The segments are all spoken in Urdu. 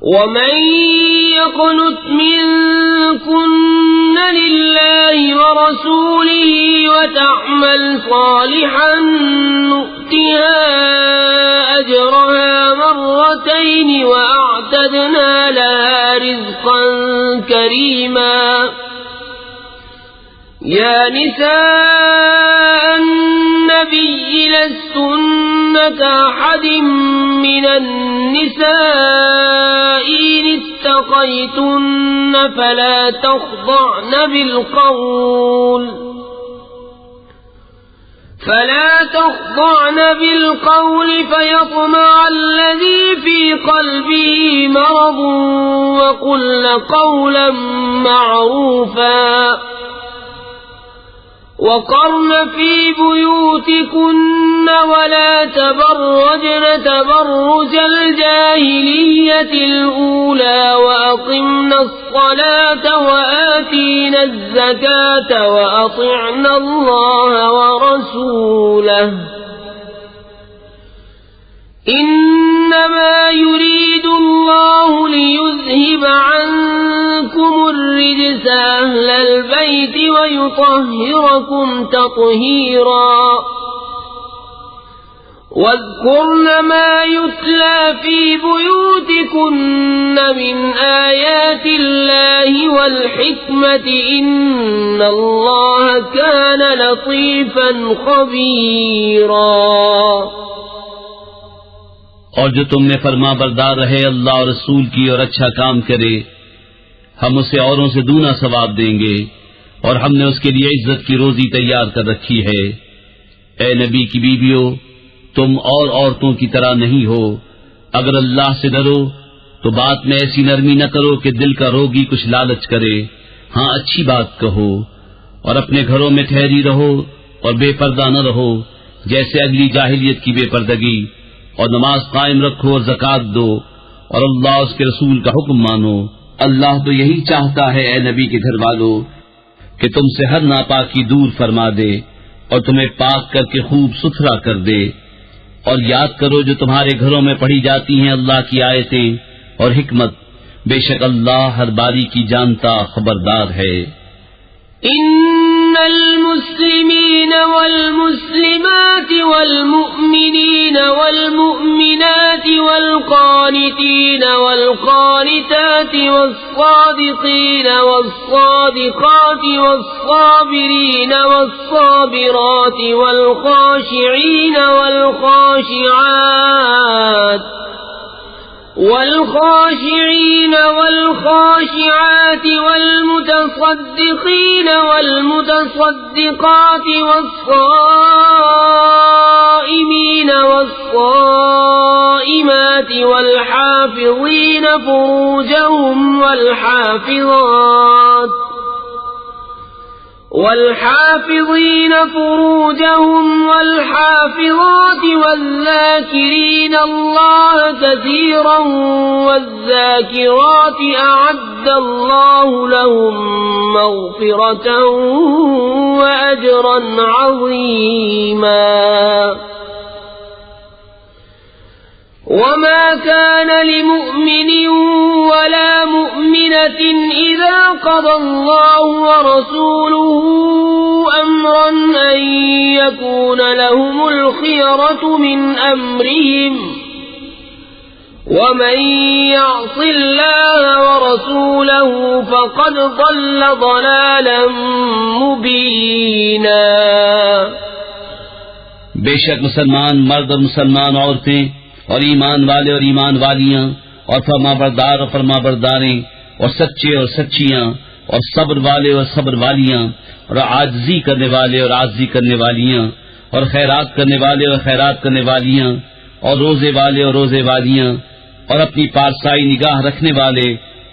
ومن يقنت منكن لله ورسوله وتعمل صالحا نؤتها أجرها مرتين وأعتدنا لها رزقا كريما يا نساء النبي لستن كأحد من النساء إن اتقيتن فلا تخضعن بالقول فيطمع الذي في قلبه مرض وقلن قولا معروفا وقرن في بيوتكن ولا تبرجن تبرج الجاهلية الأولى وأقمنا الصلاة وآتينا الزكاة وأطعنا الله ورسوله إنما يريد الله ليذهب عنكم الرجس أهل البيت ويطهركم تطهيرا واذكرن ما يتلى في بيوتكن من آيات الله والحكمة إن الله كان لطيفا خبيرا۔ اور جو تم میں فرما بردار رہے اللہ اور رسول کی اور اچھا کام کرے ہم اسے اوروں سے دونا ثواب دیں گے، اور ہم نے اس کے لیے عزت کی روزی تیار کر رکھی ہے۔ اے نبی کی بیویو، تم اور عورتوں کی طرح نہیں ہو، اگر اللہ سے ڈرو تو بات میں ایسی نرمی نہ کرو کہ دل کا روگی کچھ لالچ کرے، ہاں اچھی بات کہو، اور اپنے گھروں میں ٹھہری رہو اور بے پردہ نہ رہو جیسے اگلی جاہلیت کی بے پردگی، اور نماز قائم رکھو اور زکوٰۃ دو، اور اللہ اس کے رسول کا حکم مانو۔ اللہ تو یہی چاہتا ہے اے نبی کے گھر والو کہ تم سے ہر ناپاکی دور فرما دے اور تمہیں پاک کر کے خوب ستھرا کر دے، اور یاد کرو جو تمہارے گھروں میں پڑھی جاتی ہیں اللہ کی آیتیں اور حکمت، بے شک اللہ ہر باری کی جانتا خبردار ہے۔ ان المسلمین والمسلمات والمؤمنین والمؤمنات والقانتین والقانتات والصادقین والصادقات والصابرین والصابرات والخاشعین والخاشعين والخاشعات والمتصدقين والمتصدقات والصائمين والصائمات والحافظين فروجهم والحافظات والذاكرين الله كثيرا والذاكرات أعد الله لهم مغفرة وأجرا عظيما۔ وما كان لمؤمن ولا مؤمنة إذا قضى الله ورسوله أمرا أن يكون لهم الخيرة من أمرهم ومن يعص الله ورسوله فقد ضل ضلالا مبينا۔ بے شک مسلمان مرد اور مسلمان عورتیں اور ایمان والے اور ایمان والیاں اور فرما بردار اور فرما برداریں اور سچے اور سچیاں اور صبر والے اور صبر والیاں اور عاجزی کرنے والے اور عاجزی کرنے والیاں اور خیرات کرنے والے اور خیرات کرنے والیاں اور روزے والے اور روزے والیاں اور اپنی پارسائی نگاہ رکھنے والے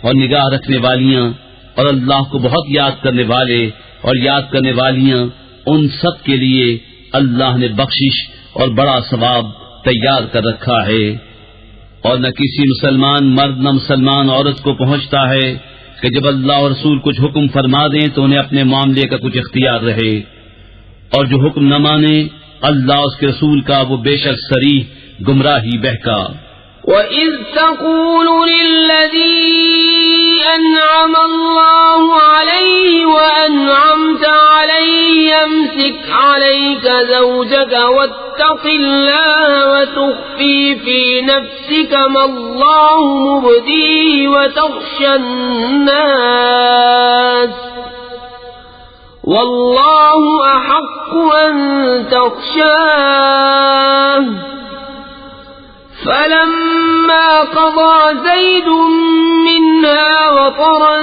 اور نگاہ رکھنے والیاں اور اللہ کو بہت یاد کرنے والے اور یاد کرنے والیاں، ان سب کے لیے اللہ نے بخشش اور بڑا ثواب تیار کر رکھا ہے۔ اور نہ کسی مسلمان مرد نہ مسلمان عورت کو پہنچتا ہے کہ جب اللہ اور رسول کچھ حکم فرما دیں تو انہیں اپنے معاملے کا کچھ اختیار رہے، اور جو حکم نہ مانے اللہ اس کے رسول کا وہ بے شک صریح گمراہی بہکا۔ وَإِذْ تَقُولُ لِلَّذِي أَنْعَمَ اللَّهُ عَلَيْهِ وَأَنْعَمْتَ عَلَيْهِ أَمْسِكْ عَلَيْكَ زَوْجَكَ وَاتَّقِ اللَّهَ وَتُخْفِي فِي نَفْسِكَ مَا اللَّهُ مُبْدِيهِ وَتَخْشَى النَّاسَ وَاللَّهُ أَحَقُّ أَن تَخْشَاهُ فَلَمَّا قَضَى زَيْدٌ مِّنْهَا وَطَرًا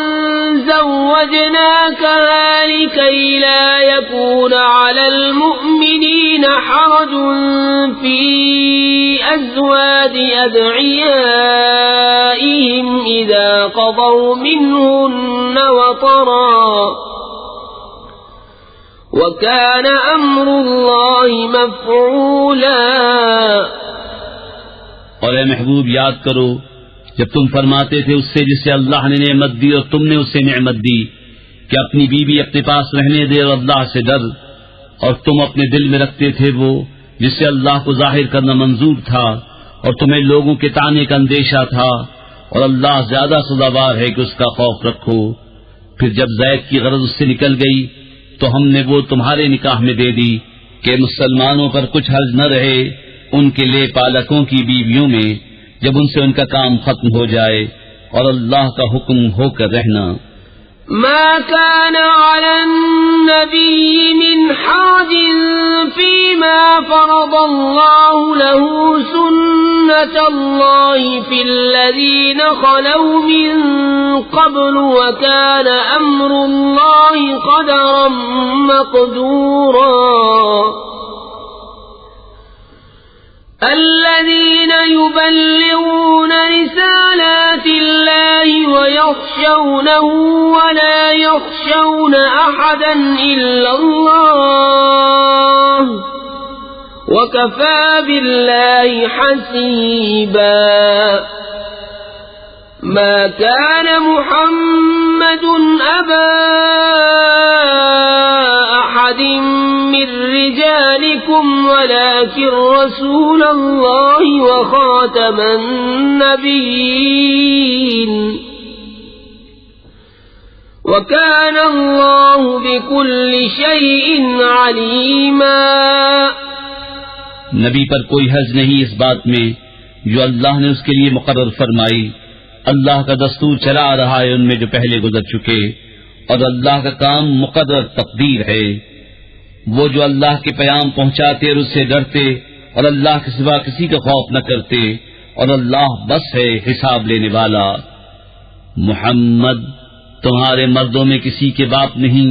زَوَّجْنَاكَهَا لِكَيْ لَا يَكُونَ عَلَى الْمُؤْمِنِينَ حَرَجٌ فِي أَزْوَاجِ أَدْعِيَائِهِمْ إِذَا قَضَوْا مِنْهُنَّ وَطَرًا وَكَانَ أَمْرُ اللَّهِ مَفْعُولًا۔ اور اے محبوب یاد کرو جب تم فرماتے تھے اس سے جسے اللہ نے نعمت دی اور تم نے اسے نعمت دی کہ اپنی بیوی اپنے پاس رہنے دے اور اللہ سے ڈر، اور تم اپنے دل میں رکھتے تھے وہ جس سے اللہ کو ظاہر کرنا منظور تھا اور تمہیں لوگوں کے طعنے کا اندیشہ تھا، اور اللہ زیادہ سزاوار ہے کہ اس کا خوف رکھو۔ پھر جب زید کی غرض اس سے نکل گئی تو ہم نے وہ تمہارے نکاح میں دے دی کہ مسلمانوں پر کچھ حرج نہ رہے ان کے لے پالکوں کی بیویوں میں جب ان سے ان کا کام ختم ہو جائے، اور اللہ کا حکم ہو کر رہنا۔ ما كان على النبي من حرج فيما فرض الله له سنة الله في الذين خلوا من قبل وكان أمر الله قدرا مقدورا۔ الذين يبلغون رسالات الله ويخشونه ولا يخشون أحدا إلا الله وكفى بالله حسيبا۔ ما كان محمد أبا أحد من رجالكم ولكن رسول الله وخاتم النبيين وكان الله بكل شيء عليما۔ نبی پر کوئی حرج نہیں اس بات میں جو اللہ نے اس کے لیے مقرر فرمائی۔ اللہ کا دستور چلا آ رہا ہے ان میں جو پہلے گزر چکے، اور اللہ کا کام مقرر تقدیر ہے۔ وہ جو اللہ کے پیام پہنچاتے اور اس سے ڈرتے اور اللہ کے سوا کسی کا خوف نہ کرتے، اور اللہ بس ہے حساب لینے والا۔ محمد تمہارے مردوں میں کسی کے باپ نہیں،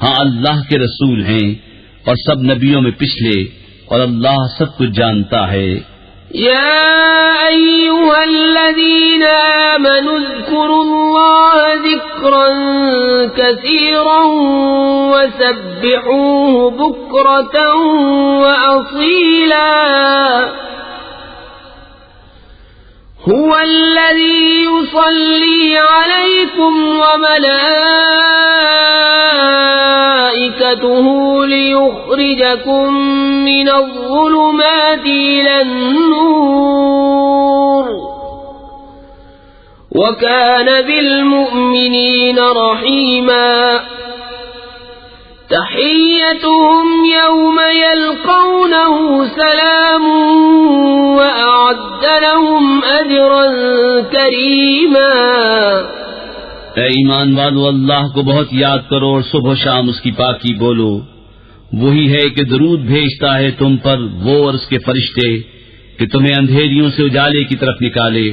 ہاں اللہ کے رسول ہیں اور سب نبیوں میں پچھلے، اور اللہ سب کچھ جانتا ہے۔ يا أيها الذين آمنوا اذكروا الله ذكرا كثيرا وسبحوه بكرة وأصيلا۔ هو الذي يصلي عليكم وملائكته ليخرجكم من الظلمات إلى النور وكان بالمؤمنين رحيما۔ تحيتهم يوم يلقونه سلام وأعد لهم أجرا كريما۔ اے ایمان والو اللہ کو بہت یاد کرو اور صبح و شام اس کی پاکی بولو۔ وہی ہے کہ درود بھیجتا ہے تم پر وہ اور اس کے فرشتے کہ تمہیں اندھیریوں سے اجالے کی طرف نکالے،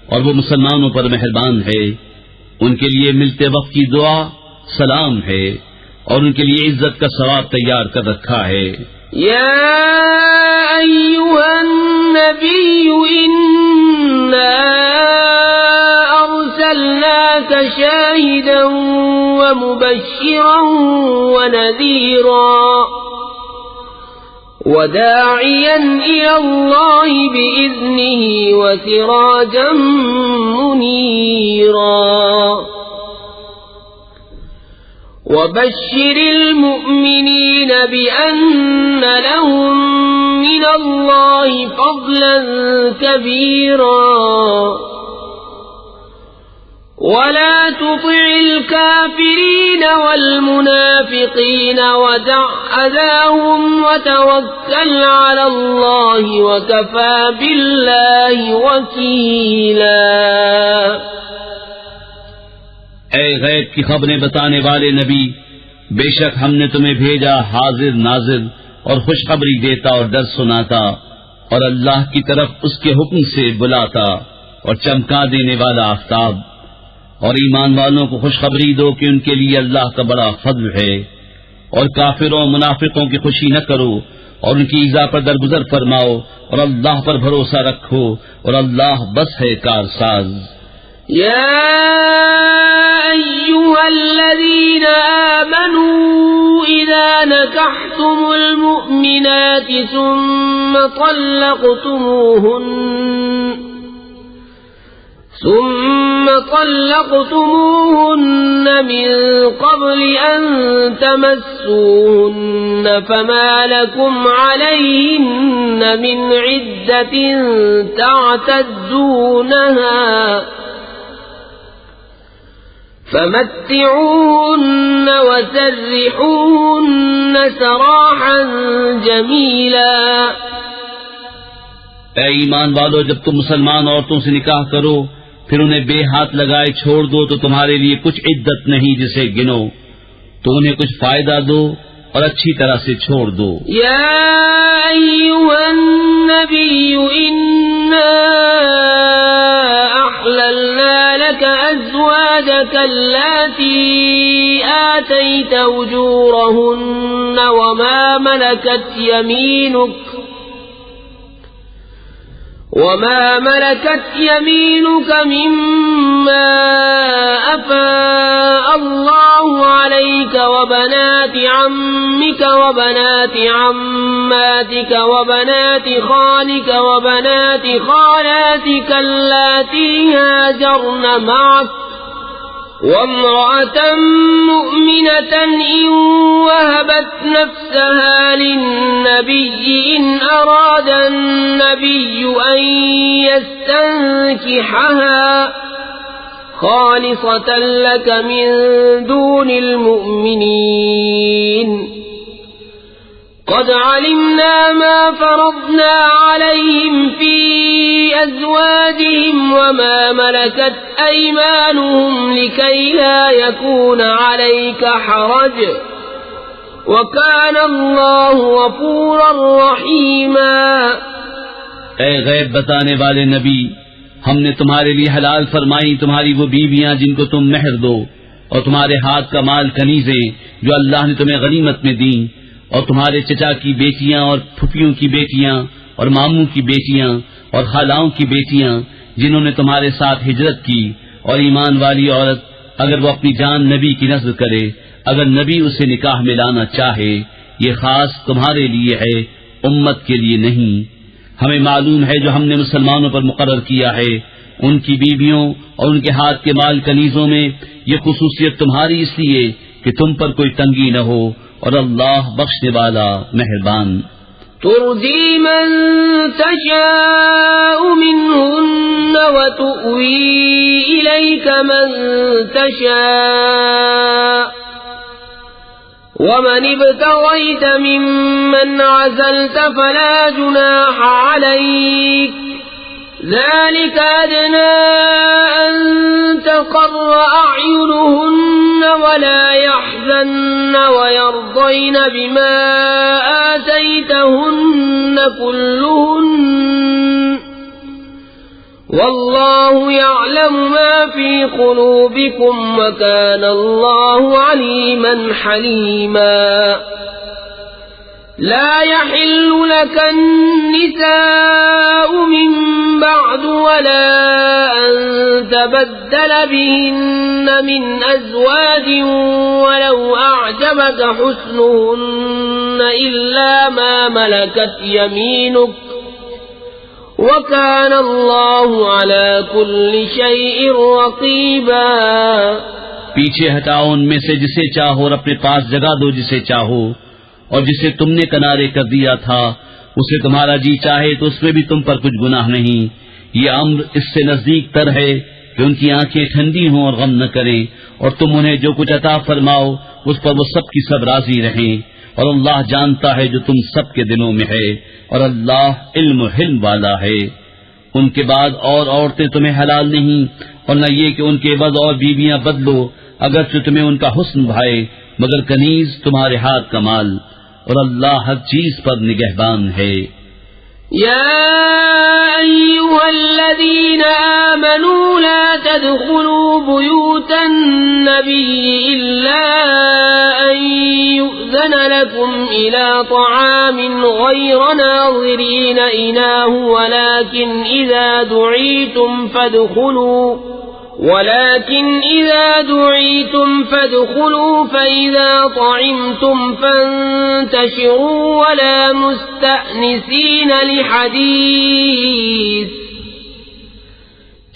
اور وہ مسلمانوں پر مہربان ہے۔ ان کے لیے ملتے وقت کی دعا سلام ہے، اور ان کے لیے عزت کا ثواب تیار کر رکھا ہے۔ یا ایھا النبی انا ارسلناک شاہدا ومبشرا ونذیرا وداعیا الی اللہ بإذنہ وسراجا منیرا۔ وبشر المؤمنين بأن لهم من الله فضلا كبيرا ولا تطع الكافرين والمنافقين ودع أذاهم وتوكل على الله وكفى بالله وكيلا. اے غیب کی خبریں بتانے والے نبی، بے شک ہم نے تمہیں بھیجا حاضر ناظر اور خوشخبری دیتا اور ڈر سناتا اور اللہ کی طرف اس کے حکم سے بلاتا اور چمکا دینے والا آفتاب، اور ایمان والوں کو خوشخبری دو کہ ان کے لیے اللہ کا بڑا فضل ہے، اور کافروں منافقوں کی خوشی نہ کرو اور ان کی ایذا پر درگزر فرماؤ اور اللہ پر بھروسہ رکھو اور اللہ بس ہے کارساز. يا أيها الذين آمنوا إذا نكحتم المؤمنات ثم طلقتموهن من قبل أن تمسوهن فما لكم عليهن من عدة تعتدونها فمتعوهن وسرحوهن سراحا جميلا. اے ایمان والو، جب تم مسلمان عورتوں سے نکاح کرو پھر انہیں بے ہاتھ لگائے چھوڑ دو تو تمہارے لیے کچھ عدت نہیں جسے گنو، تو انہیں کچھ فائدہ دو اور اچھی طرح سے چھوڑ دو. یا ایھا النبی انا احللنا لك ازواجك اللاتي آتيت اجورهن وما ملكت يمينك مما أفاء الله عليك وبنات عمك وبنات عماتك وبنات خالك وبنات خالاتك اللاتي هاجرن معك وامرأة مؤمنة إن وهبت نفسها للنبي إن أراد النبي أن يستنكحها خالصة لك من دون المؤمنين قد علمنا ما فرضنا عليهم في أزواجهم وما ملكت أيمانهم لكي لا يكون عليك حرج وكان الله غفورا رحيما. اے غیب بتانے والے نبی، ہم نے تمہارے لیے حلال فرمائی تمہاری وہ بیویاں جن کو تم مہر دو، اور تمہارے ہاتھ کا مال کنیزیں جو اللہ نے تمہیں غنیمت میں دیں، اور تمہارے چچا کی بیٹیاں اور پھپھیوں کی بیٹیاں اور ماموں کی بیٹیاں اور خالاؤں کی بیٹیاں جنہوں نے تمہارے ساتھ ہجرت کی، اور ایمان والی عورت اگر وہ اپنی جان نبی کی نذر کرے، اگر نبی اسے نکاح میں لانا چاہے، یہ خاص تمہارے لیے ہے، امت کے لیے نہیں. ہمیں معلوم ہے جو ہم نے مسلمانوں پر مقرر کیا ہے، ان کی بیویوں اور ان کے ہاتھ کے مال کنیزوں میں یہ خصوصیت تمہاری اس لیے کہ تم پر کوئی تنگی نہ ہو، اور اللہ بخشنے والا مہربان. ترجی من تشاء منهن وتؤوی الیک من تشاء ومن ابتغیت ممن عزلت فلا جناح علیک ذلك أدنى أن تقر أعينهن ولا يحزن ويرضين بما آتيتهن كلهن والله يعلم ما في قلوبكم وكان الله عليما حليما. لا يحل لك النساء من بعد ولا أن تبدل بهن من أزواج ولو أعجبك حسنهن إلا ما ملكت يمينك وكان الله على كل شيء رقيبا. پیچھے ہٹاؤ ان میں سے جسے چاہو اور اپنے پاس جگہ دو جسے چاہو، اور جسے تم نے کنارے کر دیا تھا اسے تمہارا جی چاہے تو اس میں بھی تم پر کچھ گناہ نہیں. یہ امر اس سے نزدیک تر ہے کہ ان کی آنکھیں ٹھنڈی ہوں اور غم نہ کریں، اور تم انہیں جو کچھ عطا فرماؤ اس پر وہ سب کی سب راضی رہیں. اور اللہ جانتا ہے جو تم سب کے دلوں میں ہے، اور اللہ علم و حلم والا ہے. ان کے بعد اور عورتیں تمہیں حلال نہیں، اور نہ یہ کہ ان کے عوض اور بیویاں بدلو، اگرچہ تمہیں ان کا حسن بھائے، مگر کنیز تمہارے ہاتھ کا مال، اور اللہ ہر چیز پر نگہبان ہے. يا أيها الذين آمنوا لا تدخلوا بيوت النبي إلا أن يؤذن لكم إلى طعام غير ناظرين إناه ولكن إذا دعيتم فادخلوا فإذا طعمتم فانتشروا ولا مستأنسين لحديث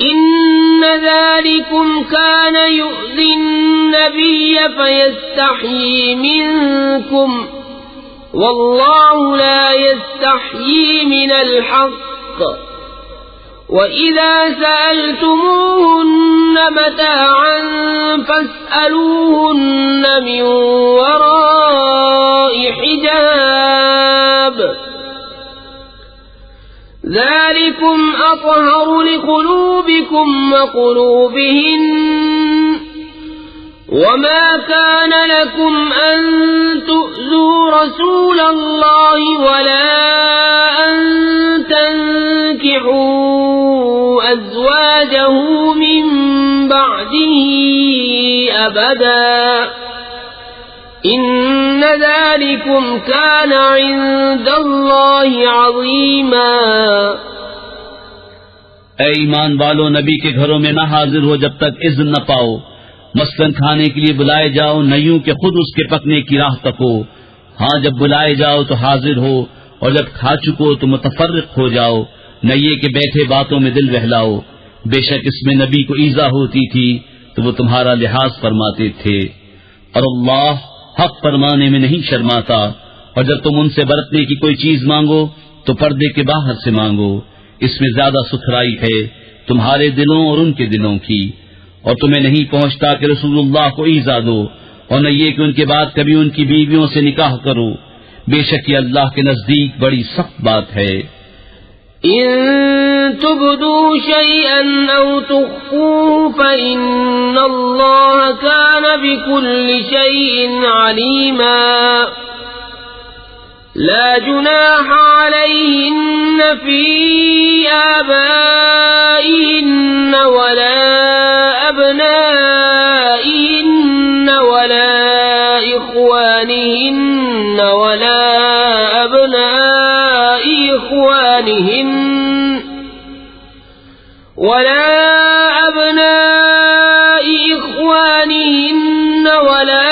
إن ذلكم كان يؤذي النبي فيستحيي منكم والله لا يستحيي من الحق وَإِذَا سَأَلْتُمُوهُنَّ مَتَاعًا فَاسْأَلُوهُنَّ مِنْ وَرَاءِ حِجَابٍ ذَلِكُمْ أَطْهَرُ لِقُلُوبِكُمْ وَقُلُوبِهِنَّ وَمَا كَانَ لَكُمْ أَن تُؤْذُوا رَسُولَ اللَّهِ وَلَا أَن تنكحوا أزواجه من بعده أبدا إن ذلكم كان عند الله عظيما. اے ایمان والو، نبی کے گھروں میں نہ حاضر ہو جب تک اذن نہ پاؤ. مثلاً کھانے کے لیے بلائے جاؤ، نہ یوں کہ خود اس کے پکنے کی راہ تکو. ہاں جب بلائے جاؤ تو حاضر ہو، اور جب کھا چکو تو متفرق ہو جاؤ، نہ یہ کہ بیٹھے باتوں میں دل بہلاؤ. بے شک اس میں نبی کو ایذا ہوتی تھی تو وہ تمہارا لحاظ فرماتے تھے، اور اللہ حق فرمانے میں نہیں شرماتا. اور جب تم ان سے برتنے کی کوئی چیز مانگو تو پردے کے باہر سے مانگو، اس میں زیادہ ستھرائی ہے تمہارے دلوں اور ان کے دلوں کی. اور تمہیں نہیں پہنچتا کہ رسول اللہ کو ایذا دو، اور نہ یہ کہ ان کے بعد کبھی ان کی بیویوں سے نکاح کرو. بے شک یہ اللہ کے نزدیک بڑی سخت بات ہے. إن تبدوا شيئا أو تخفوه فإن الله كان بكل شيء عليما. لا جناح عليهن في آبائهن ولا أبنائهن ولا إخوانهن ولا أبناء إخوانهن ولا أبناء إخوانهن ولا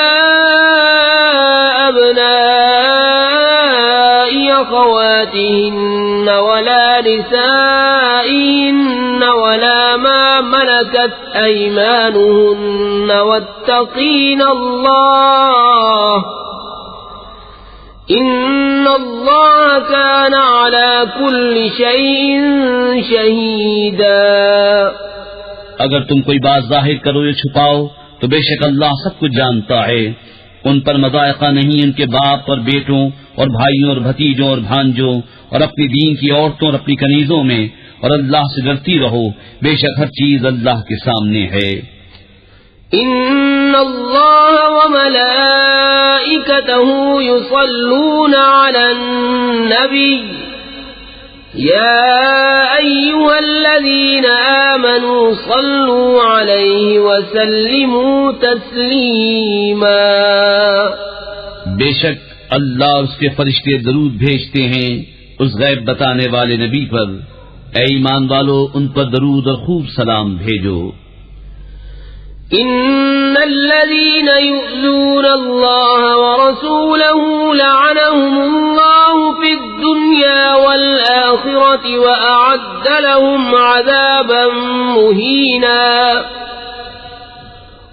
أبناء أخواتهن ولا نسائهن ولا ما ملكت أيمانهن واتقين الله إن الله كان على كل شيء شهيدا. اگر تم کوئی بات ظاہر کرو یا چھپاؤ تو بے شک اللہ سب کچھ جانتا ہے. ان پر مضائقہ نہیں ان کے باپ اور بیٹوں اور بھائیوں اور بھتیجوں اور بھانجوں اور اپنی دین کی عورتوں اور اپنی کنیزوں میں، اور اللہ سے ڈرتی رہو، بے شک ہر چیز اللہ کے سامنے ہے. ان اللہ وملائکته یصلون علی النبی یا ایها الذین آمنوا صلوا علیہ وسلموا تسلیما. بے شک اللہ اور اس کے فرشتے درود بھیجتے ہیں اس غیب بتانے والے نبی پر. اے ایمان والو، ان پر درود اور خوب سلام بھیجو. ان الذين يؤذون الله ورسوله لعنهم الله في الدنيا والآخرة وأعد لهم عذابا مهينا.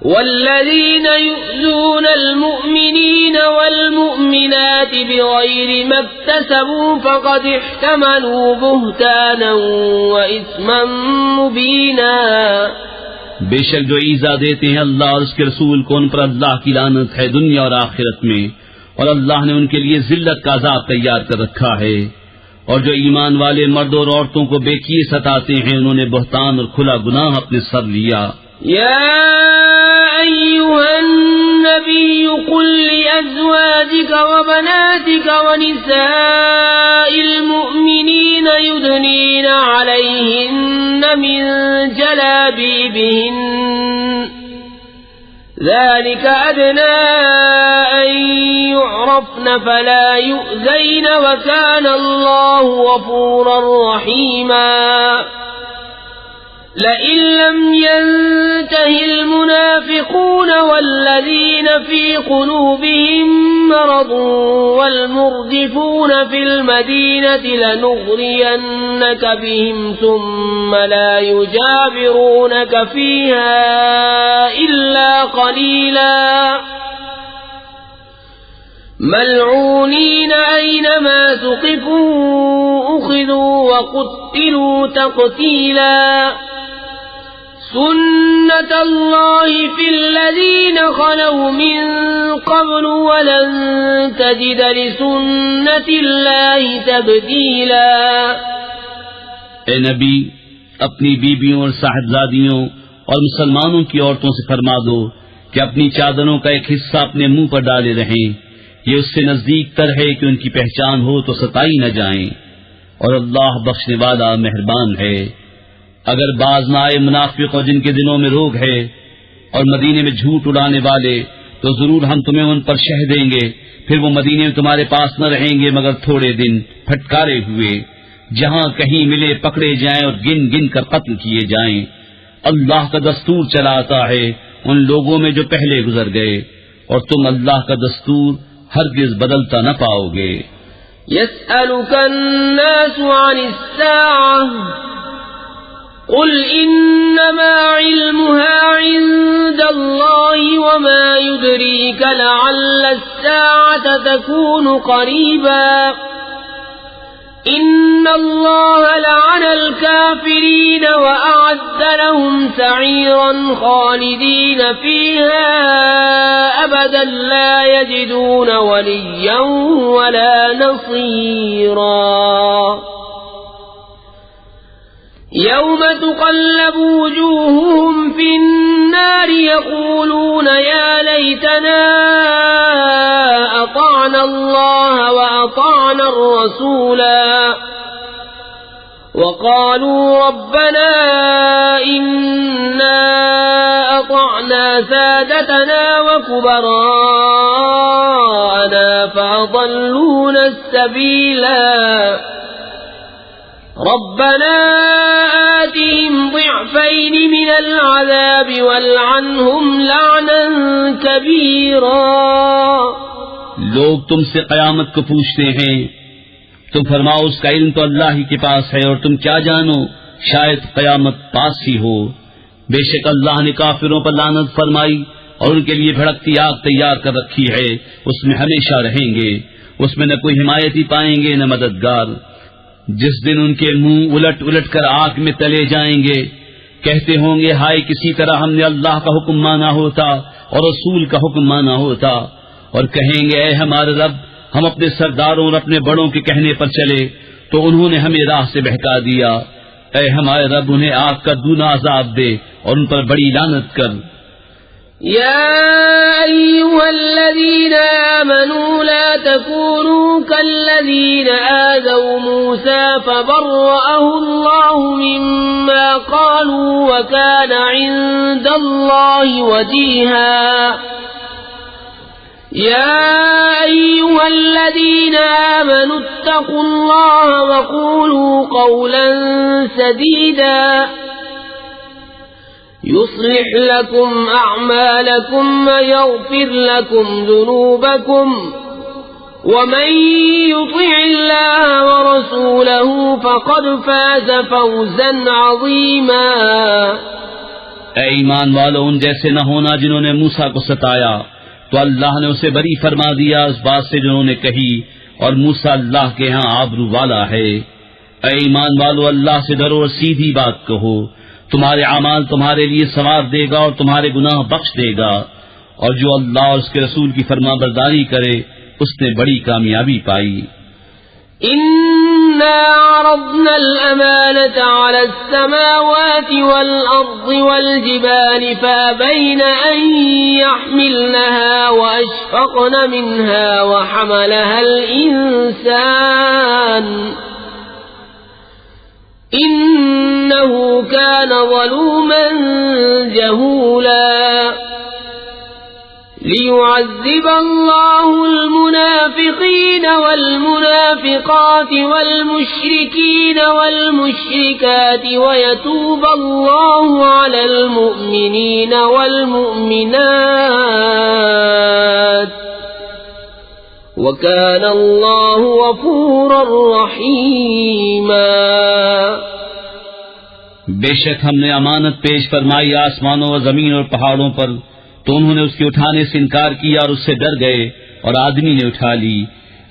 والذين يؤذون المؤمنين والمؤمنات بغير ما اكتسبوا فقد احتملوا بهتانا وإثما مبينا. بے شک جو ایذا دیتے ہیں اللہ اور اس کے رسول کو ان پر اللہ کی لعنت ہے دنیا اور آخرت میں، اور اللہ نے ان کے لیے ذلت کا عذاب تیار کر رکھا ہے. اور جو ایمان والے مردوں اور عورتوں کو بے کیے ستاتے ہیں انہوں نے بہتان اور کھلا گناہ اپنے سر لیا. یا ایھا النبی قل لأزواجک وبناتک ونساء المؤمنین یدنین علیہن من جلابیبہن ذلك أدنى أن يعرفن فلا يؤذين وكان الله غفورا رحيما. لئن لم ينته المنافقون والذين في قلوبهم مرض والمردفون في المدينة لنغرينك بهم ثم لا يجاورونك فيها إلا قليلا ملعونين أينما ثقفوا أخذوا وقتلوا تقتيلا. سنة الله في الذين خلوا من قبل ولن تجد لسنة الله تبديلا. اے نبی اپنی بیویوں اور صاحبزادیوں اور مسلمانوں کی عورتوں سے فرما دو کہ اپنی چادروں کا ایک حصہ اپنے منہ پر ڈالے رہیں، یہ اس سے نزدیک تر ہے کہ ان کی پہچان ہو تو ستائی نہ جائیں، اور اللہ بخشنے والا مہربان ہے. اگر باز نہ آئے منافق اور جن کے دلوں میں روگ ہے اور مدینے میں جھوٹ اڑانے والے تو ضرور ہم تمہیں ان پر شہ دیں گے، پھر وہ مدینے میں تمہارے پاس نہ رہیں گے مگر تھوڑے دن، پھٹکارے ہوئے، جہاں کہیں ملے پکڑے جائیں اور گن گن کر قتل کیے جائیں. اللہ کا دستور چلا آتا ہے ان لوگوں میں جو پہلے گزر گئے، اور تم اللہ کا دستور ہرگز بدلتا نہ پاؤ گے. يسألك الناس عن الساعة قل إنما علمها عند الله وما يدريك لعل الساعة تكون قريبا. إن الله لعن الكافرين وأعد لهم سعيرا خالدين فيها أبدا لا يجدون وليا ولا نصيرا. يوم تقلب وجوههم في النار يقولون يا ليتنا أطعنا الله وأطعنا الرسولا وقالوا ربنا إنا أطعنا سادتنا وكبراءنا فأضلونا السبيلا. ربنا آتهم ضعفين من العذاب والعنهم لعنا كبيرا. لوگ تم سے قیامت کو پوچھتے ہیں، تم فرماؤ اس کا علم تو اللہ ہی کے پاس ہے، اور تم کیا جانو شاید قیامت پاس ہی ہو. بے شک اللہ نے کافروں پر لعنت فرمائی اور ان کے لیے بھڑکتی آگ تیار کر رکھی ہے، اس میں ہمیشہ رہیں گے، اس میں نہ کوئی حمایتی پائیں گے نہ مددگار. جس دن ان کے منہ الٹ الٹ کر آگ میں تلے جائیں گے، کہتے ہوں گے ہائے کسی طرح ہم نے اللہ کا حکم مانا ہوتا اور رسول کا حکم مانا ہوتا، اور کہیں گے اے ہمارے رب ہم اپنے سرداروں اور اپنے بڑوں کے کہنے پر چلے تو انہوں نے ہمیں راہ سے بہکا دیا. اے ہمارے رب انہیں آگ کا دونا عذاب دے اور ان پر بڑی لعنت کر. يا أيها الذين آمنوا لا تكونوا كالذين آذوا موسى فبرأه الله مما قالوا وكان عند الله وجيها. يا أيها الذين آمنوا اتقوا الله وقولوا قولا سديدا يصلح لكم أعمالكم ويغفر لكم ذنوبكم ومن يطع الله ورسوله فقد فاز فوزا عظيما. اے ایمان والو، ان جیسے نہ ہونا جنہوں نے موسیٰ کو ستایا، تو اللہ نے اسے بری فرما دیا اس بات سے جنہوں نے کہی، اور موسیٰ اللہ کے ہاں آبرو والا ہے۔ اے ایمان والو، اللہ سے ڈرو اور سیدھی بات کہو، تمہارے اعمال تمہارے لیے ثواب دے گا اور تمہارے گناہ بخش دے گا، اور جو اللہ اور اس کے رسول کی فرما برداری کرے اس نے بڑی کامیابی پائی۔ إنا عرضنا الأمانة على السماوات والأرض والجبال فأبين أن يحملنها وأشفقن منها وحملها الإنسان إنه كان ظلوما جهولا ليعذب الله المنافقين والمنافقات والمشركين والمشركات ويتوب الله على المؤمنين والمؤمنات وكان الله غفورا رحيما۔ بے شک ہم نے امانت پیش فرمائی آسمانوں و زمین اور پہاڑوں پر، تو انہوں نے اس کے اٹھانے سے انکار کیا اور اس سے ڈر گئے، اور آدمی نے اٹھا لی۔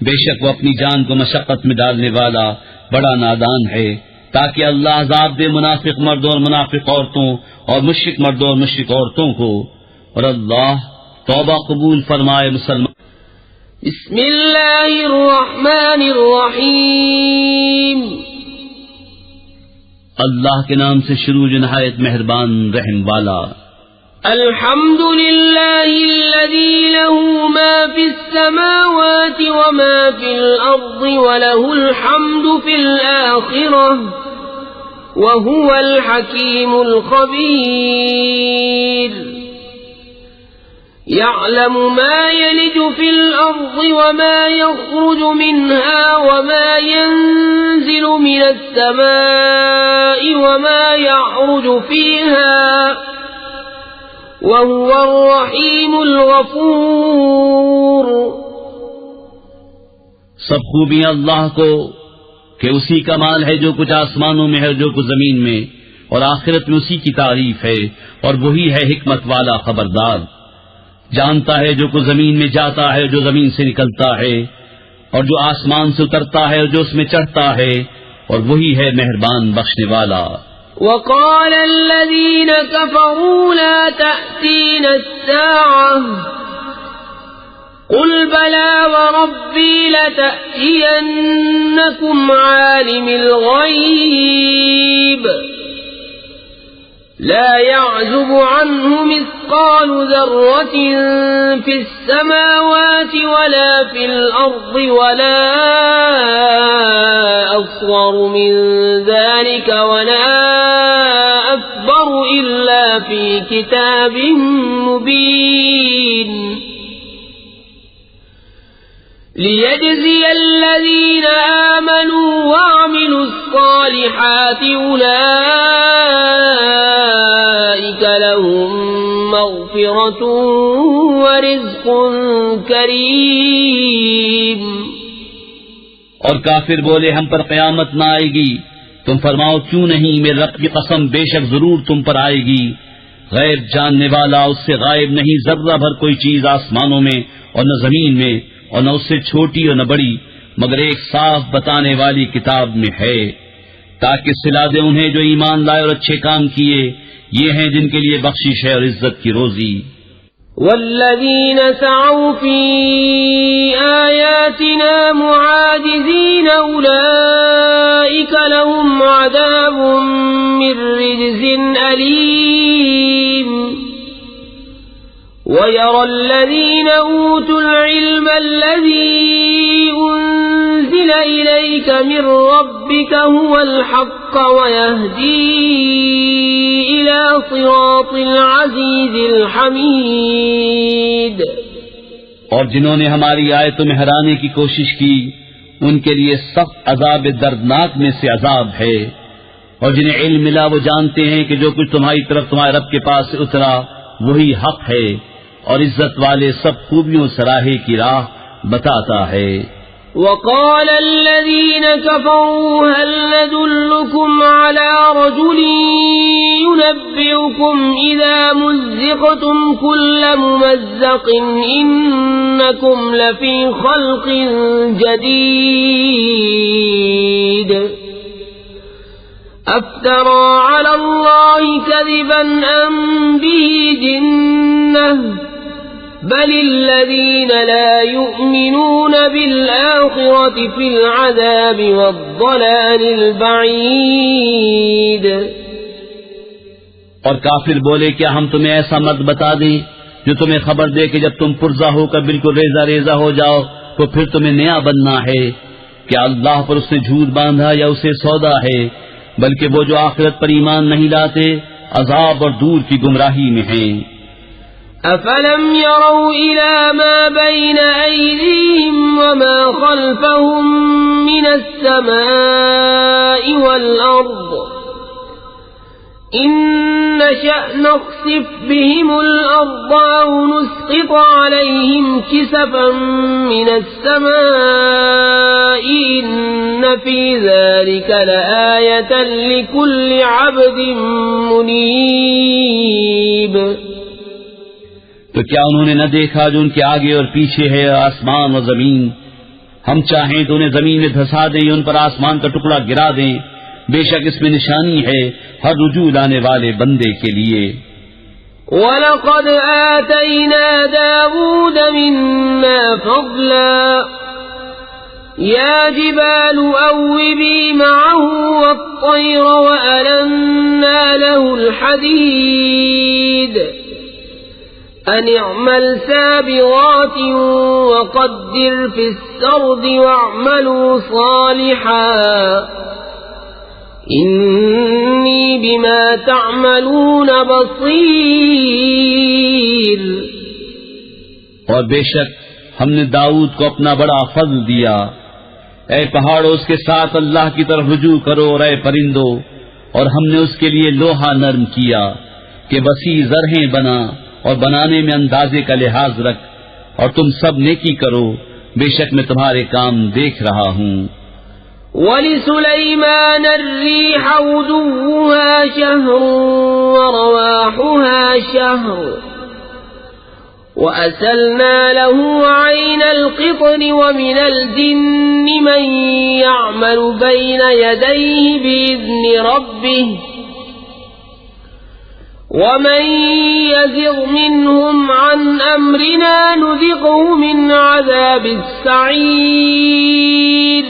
بے شک وہ اپنی جان کو مشقت میں ڈالنے والا بڑا نادان ہے، تاکہ اللہ عذاب دے منافق مردوں اور منافق عورتوں اور مشرک مردوں اور مشرک عورتوں کو، اور اللہ توبہ قبول فرمائے مسلمان۔ بسم اللہ الرحمن الرحیم۔ اللہ کے نام سے شروع جو نہایت مہربان رحم والا۔ الحمد للہ الذی له ما فی السماوات وما فی الارض وله الحمد فی الآخرة وهو الحکیم الخبیر۔ يعلم ما يلج في الأرض وما يخرج منها وما ينزل من السماء وما يعرج فيها وهو الرحيم الغفور۔ سب خوبیاں اللہ کو کہ اسی کا مال ہے جو کچھ آسمانوں میں ہے جو کچھ زمین میں، اور آخرت میں اسی کی تعریف ہے، اور وہی ہے حکمت والا خبردار۔ جانتا ہے جو کچھ زمین میں جاتا ہے، جو زمین سے نکلتا ہے، اور جو آسمان سے اترتا ہے اور جو اس میں چڑھتا ہے، اور وہی ہے مہربان بخشنے والا۔ وقال الذين كفروا لا تأتينا الساعة قل بلى وربي لتأتينكم عالم الغيب لا يعزب عنه مثقال ذرة في السماوات ولا في الأرض ولا أصغر من ذلك ولا أكبر إلا في كتاب مبين ليجزي الذين آمنوا وعملوا الصالحات أولئك لهم مغفرة ورزق كريم۔ اور کافر بولے ہم پر قیامت نہ آئے گی، تم فرماؤ کیوں نہیں، میرے رب کی قسم بے شک ضرور تم پر آئے گی۔ غیب جاننے والا اس سے غائب نہیں ذرہ بھر کوئی چیز آسمانوں میں اور نہ زمین میں، اور نہ اس سے چھوٹی اور نہ بڑی، مگر ایک صاف بتانے والی کتاب میں ہے، تاکہ صلا دے انہیں جو ایمان لائے اور اچھے کام کیے، یہ ہیں جن کے لیے بخشش ہے اور عزت کی روزی۔ والذین سعوا فی آیاتنا معاجزین اولئک لهم عذاب من رجز علیم۔ وَيَرَى الَّذِينَ أُوتُوا الْعِلْمَ الَّذِي أُنزِلَ إِلَيْكَ مِنْ رَبِّكَ هُوَ الْحَقَّ وَيَهْدِي إِلَى صِرَاطِ الْعَزِيزِ الْحَمِيدِ۔ اور جنہوں نے ہماری آیتوں میں ہرانے کی کوشش کی، ان کے لیے سخت عذاب دردناک میں سے عذاب ہے۔ اور جنہیں علم ملا وہ جانتے ہیں کہ جو کچھ تمہاری طرف تمہارے رب کے پاس سے اترا وہی حق ہے، اور عزت والے سب خوبیوں سراہے کی راہ بتاتا ہے۔ وقال الذين كفروا هل ندلكم على رجل ينبئكم إذا مزقتم كل ممزق إنكم لفي خلق جديد أفترى على الله كذبا أم به جنة بل الذين لا يؤمنون بالآخرة في العذاب والضلال البعيد. اور کافر بولے کیا ہم تمہیں ایسا مرد بتا دیں جو تمہیں خبر دے کہ جب تم پرزا ہو کر بالکل ریزہ ریزہ ہو جاؤ تو پھر تمہیں نیا بننا ہے؟ کیا اللہ پر اس نے جھوٹ باندھا یا اسے سودا ہے؟ بلکہ وہ جو آخرت پر ایمان نہیں لاتے عذاب اور دور کی گمراہی میں ہیں. أفلم يروا إلى ما بين أيديهم وما خلفهم من السماء والأرض إن نشأ نخسف بهم الأرض أو نسقط عليهم كسفا من السماء إن في ذلك لآية لكل عبد منيب. تو کیا انہوں نے نہ دیکھا جو ان کے آگے اور پیچھے ہے آسمان اور زمین؟ ہم چاہیں تو انہیں زمین میں دھسا دیں یا ان پر آسمان کا ٹکڑا گرا دیں، بے شک اس میں نشانی ہے ہر رجوع لانے والے بندے کے لیے. وَلَقَدْ آتَيْنَا دَاوُودَ مِنَّا فَضْلًا يَا جِبَالُ أَوِّبِي مَعَهُ وَالطَّيْرَ وَأَلَنَّا لَهُ الْحَدِيدَ أَنِ اعْمَلْ سَابِغَاتٍ وَقَدِّرْ فِي السَّرْدِ وَاعْمَلُوا صَالِحًا إِنِّي بِمَا تَعْمَلُونَ بَصِيرٌ. اور بے شک ہم نے داؤد کو اپنا بڑا فضل دیا. اے پہاڑوں اس کے ساتھ اللہ کی طرف رجوع کرو، اور اے پرندوں، اور ہم نے اس کے لیے لوہا نرم کیا کہ وسیع زرہیں بنا اور بنانے میں اندازے کا لحاظ رکھ، اور تم سب نیکی کرو، بے شک میں تمہارے کام دیکھ رہا ہوں. وَلِسُلَيْمَانَ الرِّيحَ غُدُوُّهَا شَهْرٌ وَرَوَاحُهَا شَهْرٌ وَأَسَلْنَا لَهُ عَيْنَ الْقِطْرِ وَمِنَ الْجِنِّ مَن يَعْمَلُ بَيْنَ يَدَيْهِ بِإِذْنِ رَبِّهِ وَمَن يَزِغْ مِنْهُمْ عَنْ أَمْرِنَا نُذِقْهُ مِنْ عَذَابِ السَّعِيرِ.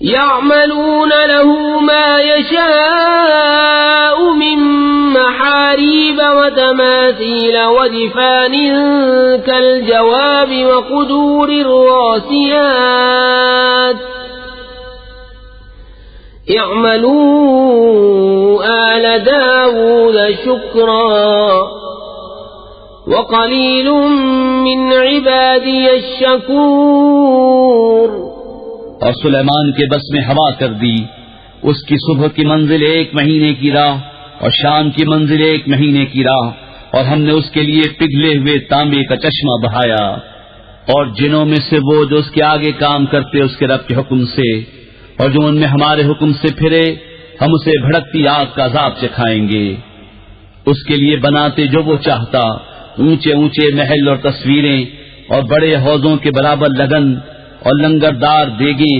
يَعْمَلُونَ لَهُ مَا يَشَاءُ مِن مَّحَارِيبَ وَتَمَاثِيلَ وَجِفَانٍ كَالْجَوَابِ وَقُدُورٍ رَّاسِيَاتٍ اعملوا آل داود شكرا وقليل من عبادي الشكور. اور سلیمان کے بس میں ہوا کر دی، اس کی صبح کی منزل 1 مہینے کی راہ اور شام کی منزل 1 مہینے کی راہ، اور ہم نے اس کے لیے پگھلے ہوئے تانبے کا چشمہ بہایا. اور جنوں میں سے وہ جو اس کے آگے کام کرتے اس کے رب کے حکم سے، اور جو ان میں ہمارے حکم سے پھرے ہم اسے بھڑکتی آگ کا عذاب چکھائیں گے. اس کے لیے بناتے جو وہ چاہتا، اونچے اونچے محل اور تصویریں اور بڑے حوضوں کے برابر لگن اور لنگردار دیگیں.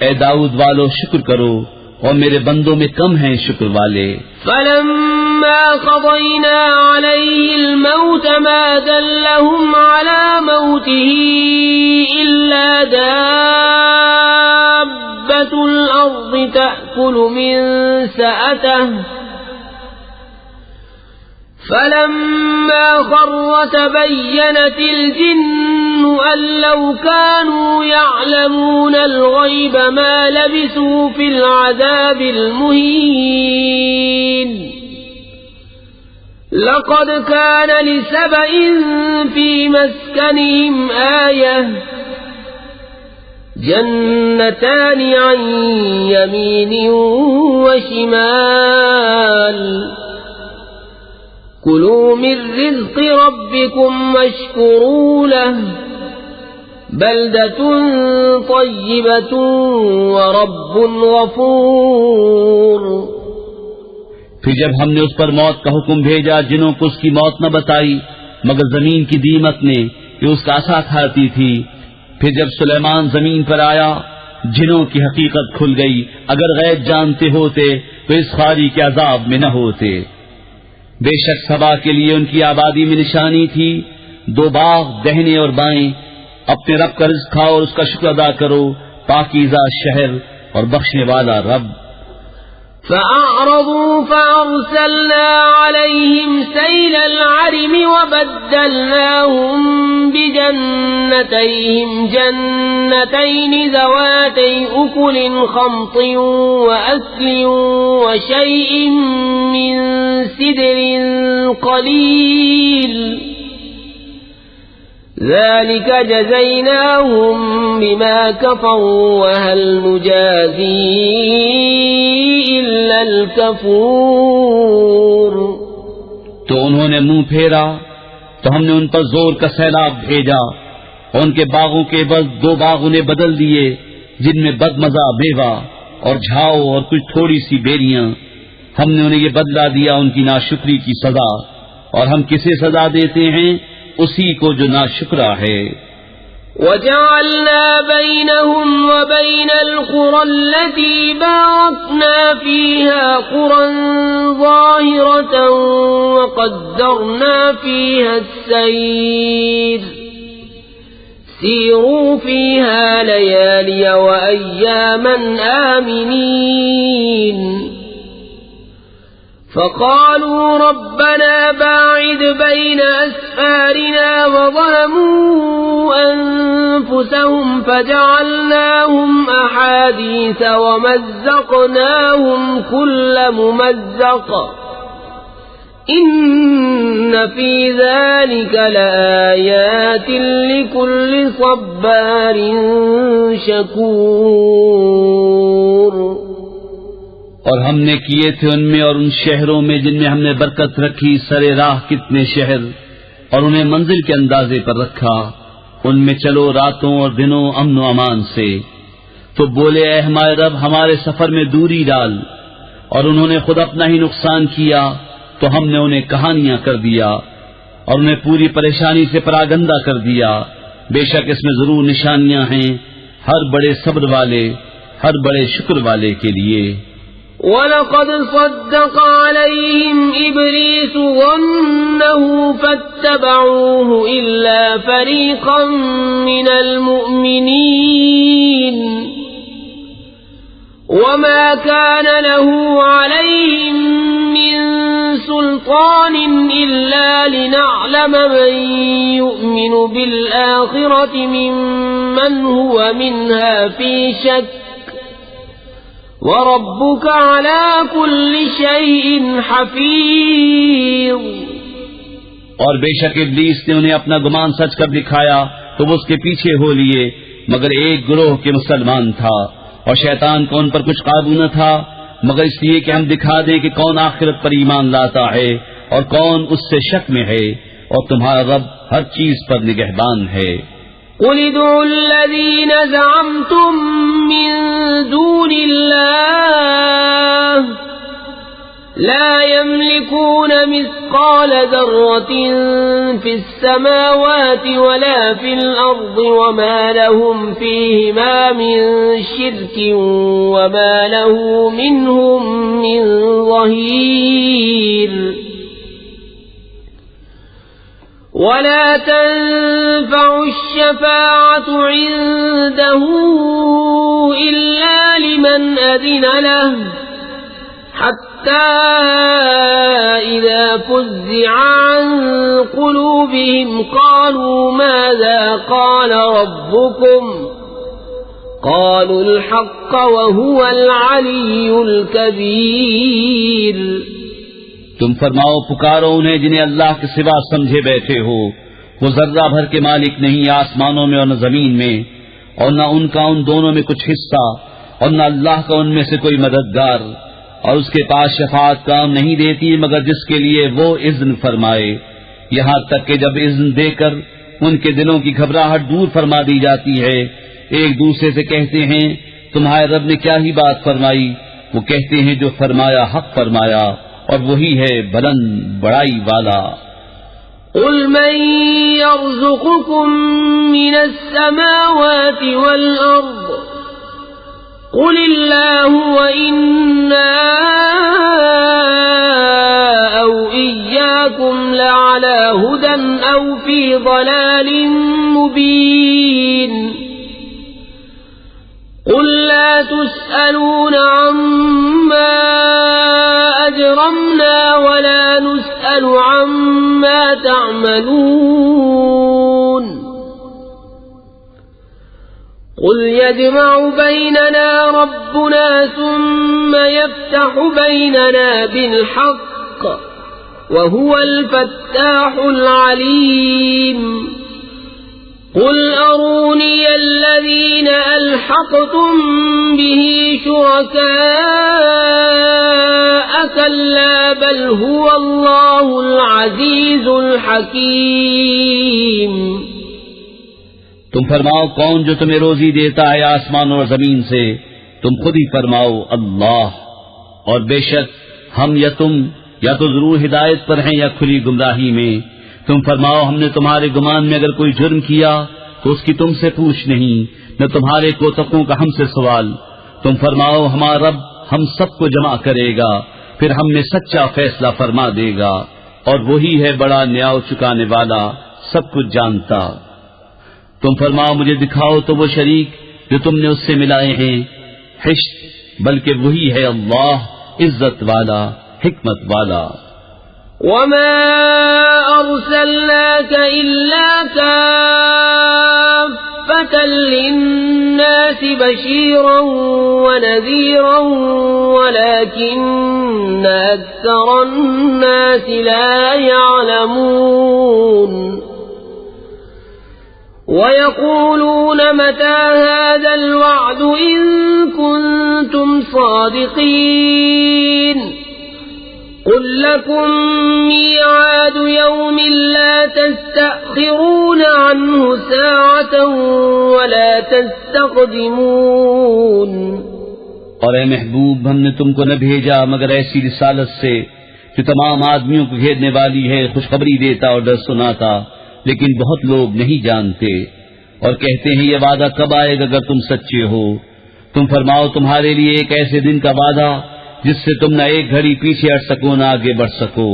اے داؤد والو شکر کرو، اور میرے بندوں میں کم ہیں شکر والے. فَلَمَّا قَضَيْنَا عَلَيْهِ الْمَوْتَ مَا دَلَّهُمْ عَلَى مَوْتِهِ إِلَّا دَابَّةُ الْأَرْضِ تَأْكُلُ مِنْ سَأَتَهُ فَلَمَّا خَرَّ تَبَيَّنَتِ الْجِنُّ أَن لَّوْ كَانُوا يَعْلَمُونَ الْغَيْبَ مَا لَبِثُوا فِي الْعَذَابِ الْمُهِينِ. لَقَدْ كَانَ لِسَبَإٍ فِي مَسْكَنِهِمْ آيَةٌ جَنَّتَانِ عَن يَمِينٍ وَشِمَالٍ كُلُوا مِن رِّزْقِ رَبِّكُمْ وَاشْكُرُوا لَهُ بلدة طيبة ورب غفور. پھر جب ہم نے اس پر موت کا حکم بھیجا جنہوں کو اس کی موت نہ بتائی مگر زمین کی دیمک نے کہ اس کا عصا کھاتی تھی. پھر جب سلیمان زمین پر آیا جنوں کی حقیقت کھل گئی. اگر غیب جانتے ہوتے تو اس خواری کے عذاب میں نہ ہوتے. بے شک سبا کے لیے ان کی آبادی میں نشانی تھی 2 باغ دہنے اور بائیں. اپنے رب کا رزق کھاؤ اور اس کا شکر ادا کرو. پاکیزہ شہر اور بخشنے والا رب. فأعرضوا فأرسلنا عليهم سيل العرم وبدلناهم بجنتيهم جنتين ذواتي أكل خمط وأكل وشيء من سدر قليل ذلك جزيناهم بما كفروا وهل نجازي إلا الكفور. تو انہوں نے منہ پھیرا تو ہم نے ان پر زور کا سیلاب بھیجا. ان کے باغوں کے بس 2 باغ انہیں بدل دیے جن میں بدمزہ میوہ اور جھاؤ اور کچھ تھوڑی سی بیریاں. ہم نے انہیں یہ بدلہ دیا ان کی ناشکری کی سزا. اور ہم کسے سزا دیتے ہیں؟ اسی کو جو ناشکرا ہے. وجعلنا بينهم وبين القرى التي باركنا فيها قرى ظاهرة وقدرنا فيها السير سيروا فيها ليالي وأياما آمنين. فقالوا ربنا باعد بين أسفارنا وظلموا أنفسهم فجعلناهم أحاديث ومزقناهم كل ممزق إن في ذلك لآيات لكل صبار شكور. اور ہم نے کیے تھے ان میں اور ان شہروں میں جن میں ہم نے برکت رکھی سرے راہ کتنے شہر اور انہیں منزل کے اندازے پر رکھا. ان میں چلو راتوں اور دنوں امن و امان سے. تو بولے اے ہمارے رب ہمارے سفر میں دوری ڈال. اور انہوں نے خود اپنا ہی نقصان کیا تو ہم نے انہیں کہانیاں کر دیا اور انہیں پوری پریشانی سے پراگندہ کر دیا. بے شک اس میں ضرور نشانیاں ہیں ہر بڑے صبر والے ہر بڑے شکر والے کے لیے. وَلَقَدْ صَدَّقَ عَلَيْهِمْ إِبْلِيسُ ظَنَّهُ فَاتَّبَعُوهُ إِلَّا فَرِيقًا مِّنَ الْمُؤْمِنِينَ وَمَا كَانَ لَهُ عَلَيْهِمْ مِّن سُلْطَانٍ إِلَّا لِنَعْلَمَ مَن يُؤْمِنُ بِالْآخِرَةِ مِمَّنْ هُوَ مِنْهَا فِي شَكٍّ وَرَبُّكَ عَلَى كُلِّ شَيْءٍ حَفِيظٌ. اور بے شک ابلیس نے انہیں اپنا گمان سچ کر دکھایا تو وہ اس کے پیچھے ہو لیے مگر ایک گروہ کے مسلمان تھا اور شیطان کو ان پر کچھ قابو نہ تھا مگر اس لیے کہ ہم دکھا دیں کہ کون آخرت پر ایمان لاتا ہے اور کون اس سے شک میں ہے اور تمہارا رب ہر چیز پر نگہبان ہے. قل ادعوا الذين زعمتم من دون الله لا يملكون مثقال ذرة في السماوات ولا في الأرض وما لهم فيهما من شرك وما له منهم من ظهير. ولا تنفع الشفاعة عنده إلا لمن أذن له حتى إذا فزع عن قلوبهم قالوا ماذا قال ربكم قالوا الحق وهو العلي الكبير. تم فرماؤ پکارو انہیں جنہیں اللہ کے سوا سمجھے بیٹھے ہو. وہ ذرہ بھر کے مالک نہیں آسمانوں میں اور نہ زمین میں اور نہ ان کا ان دونوں میں کچھ حصہ اور نہ اللہ کا ان میں سے کوئی مددگار. اور اس کے پاس شفاعت کام نہیں دیتی مگر جس کے لیے وہ اذن فرمائے یہاں تک کہ جب اذن دے کر ان کے دلوں کی گھبراہٹ دور فرما دی جاتی ہے. ایک دوسرے سے کہتے ہیں تمہارے رب نے کیا ہی بات فرمائی. وہ کہتے ہیں جو فرمایا حق فرمایا اور وہی ہے بلند بڑائی والا. قل من يرزقكم من السماوات والأرض قل الله وإنا أو إياكم لعلى هدى أو في ضلال مبين. قل لا تسألون عما أجرمنا ولا نسأل عما تعملون. قل يجمع بيننا ربنا ثم يفتح بيننا بالحق وهو الفتاح العليم. قل أروني الذين ألحقتم به شركاء كلا بل هو الله العزيز الحكيم. تم فرماؤ کون جو تمہیں روزی دیتا ہے آسمان اور زمین سے. تم خود ہی فرماؤ اللہ. اور بے شک ہم یا تم یا تو ضرور ہدایت پر ہیں یا کھلی گمراہی میں. تم فرماؤ ہم نے تمہارے گمان میں اگر کوئی جرم کیا تو اس کی تم سے پوچھ نہیں نہ تمہارے کوتکوں کا ہم سے سوال. تم فرماؤ ہمارا رب ہم سب کو جمع کرے گا پھر ہم میں سچا فیصلہ فرما دے گا اور وہی ہے بڑا نیاؤ چکانے والا سب کچھ جانتا. تم فرماؤ مجھے دکھاؤ تو وہ شریک جو تم نے اس سے ملائے ہیں. حشت بلکہ وہی ہے اللہ عزت والا حکمت والا. وما أرسلناك إلا كافة للناس بشيرا ونذيرا ولكن أكثر الناس لا يعلمون. ويقولون متى هذا الوعد إن كنتم صادقين. قل لكم ميعاد يوم لا تستأخرون عنه ساعة ولا تستقدمون. اور اے محبوب ہم نے تم کو نہ بھیجا مگر ایسی رسالت سے جو تمام آدمیوں کو گھیرنے والی ہے, خوشخبری دیتا اور ڈر سناتا, لیکن بہت لوگ نہیں جانتے. اور کہتے ہیں یہ وعدہ کب آئے گا اگر تم سچے ہو. تم فرماؤ تمہارے لیے ایک ایسے دن کا وعدہ جس سے تم نہ ایک گھڑی پیچھے ہٹ سکو نہ آگے بڑھ سکو.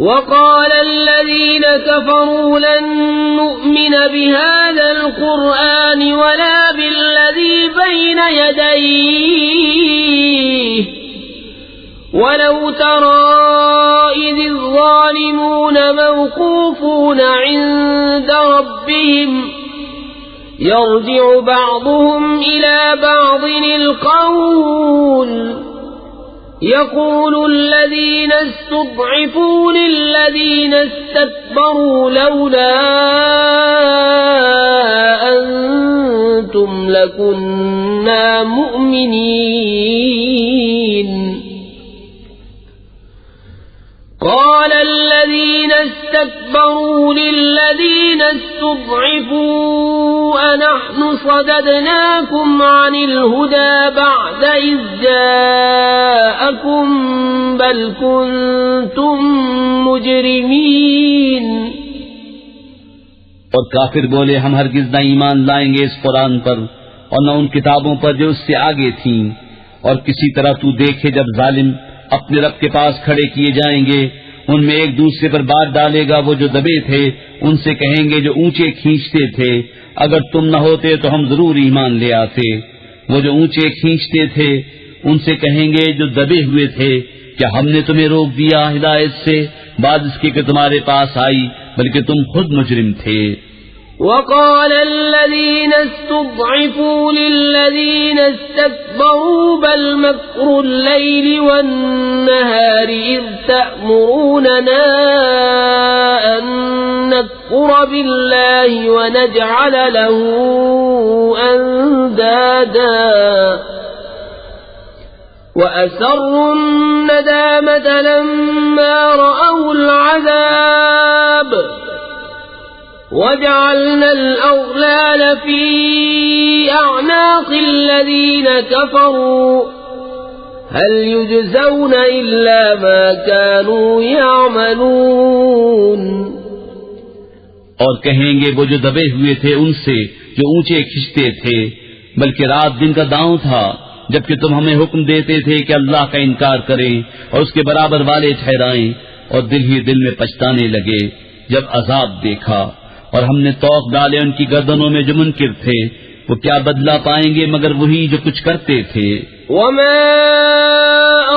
وقال الذين كفروا لن نؤمن بهذا القرآن ولا بالذي بين يديه ولو ترى إذ الظالمون موقوفون عند ربهم يرجع بعضهم إلى بعض القول يقول الذين استضعفوا للذين استكبروا لولا أنتم لكنا مؤمنين. قال الذين استكبروا للذين استضعفوا أنحن صددناكم عن الهدى بعد إذ جاءكم بل كنتم مجرمين. اور کافر بولے ہم ہرگز نہ ایمان لائیں گے اس قرآن پر اور نہ ان کتابوں پر جو اس سے آگے تھیں. اور کسی طرح تو دیکھے جب ظالم اپنے رب کے پاس کھڑے کیے جائیں گے ان میں ایک دوسرے پر بات ڈالے گا وہ جو دبے تھے ان سے کہیں گے جو اونچے کھینچتے تھے اگر تم نہ ہوتے تو ہم ضرور ایمان لے آتے. وہ جو اونچے کھینچتے تھے ان سے کہیں گے جو دبے ہوئے تھے کیا ہم نے تمہیں روک دیا ہدایت سے بعد اس کے کہ تمہارے پاس آئی بلکہ تم خود مجرم تھے. وقال الذين استضعفوا للذين استكبروا بل مكر الليل والنهار إذ تأمروننا أن نكفر بالله ونجعل له أندادا وأسروا الندامة لما رأوا العذاب وجعلنا الأغلال في أعناق الذين كفروا هل يجزون إلا ما كانوا يعملون. اور کہیں گے وہ جو دبے ہوئے تھے ان سے جو اونچے کھنچتے تھے، بلکہ رات دن کا داؤں تھا، جبکہ تم ہمیں حکم دیتے تھے کہ اللہ کا انکار کریں اور اس کے برابر والے ٹھہرائیں، اور دل ہی دل میں پچھتانے لگے جب عذاب دیکھا، اور ہم نے طوق ڈالے ان کی گردنوں میں جو منکر تھے، وہ کیا بدلہ پائیں گے مگر وہی جو کچھ کرتے تھے. وما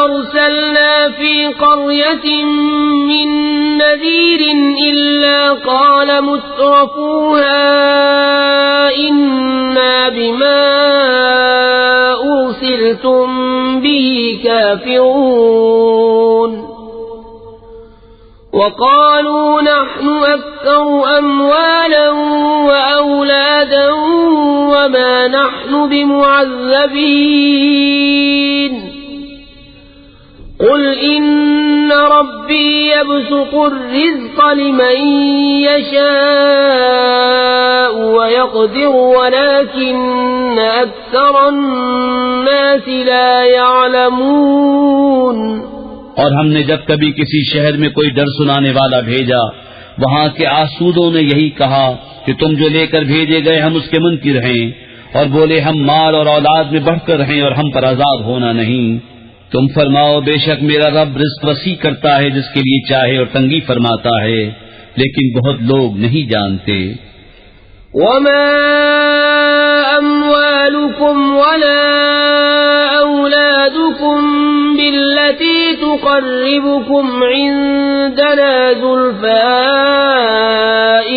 أرسلنا في قرية من نذير إلا قال مترفوها إنا بما أرسلتم به كافرون وقالوا نحن أكثر أموالا وأولادا وما نحن بمعذبين قل إن ربي يبسط الرزق لمن يشاء ويقدر ولكن أكثر الناس لا يعلمون. اور ہم نے جب کبھی کسی شہر میں کوئی ڈر سنانے والا بھیجا، وہاں کے آسودوں نے یہی کہا کہ تم جو لے کر بھیجے گئے ہم اس کے منکر ہیں، اور بولے ہم مال اور اولاد میں بڑھ کر ہیں اور ہم پر عذاب ہونا نہیں. تم فرماؤ بے شک میرا رب رزق وسیع کرتا ہے جس کے لیے چاہے اور تنگی فرماتا ہے، لیکن بہت لوگ نہیں جانتے. وما أموالكم ولا أولادكم بالتي تقربكم عندنا زلفى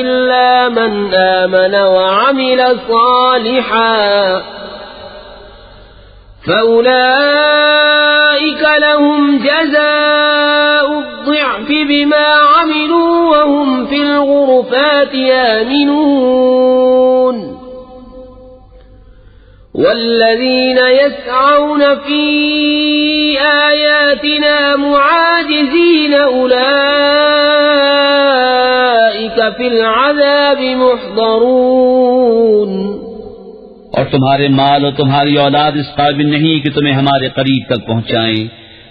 إلا من آمن وعمل صالحا فأولئك لهم جزاء الضعف بما عملوا وهم في الغرفات آمنون. والذين يسعون في آياتنا معاجزين أولئك في العذاب محضرون. اور تمہارے مال اور تمہاری اولاد اس قابل نہیں کہ تمہیں ہمارے قریب تک پہنچائیں،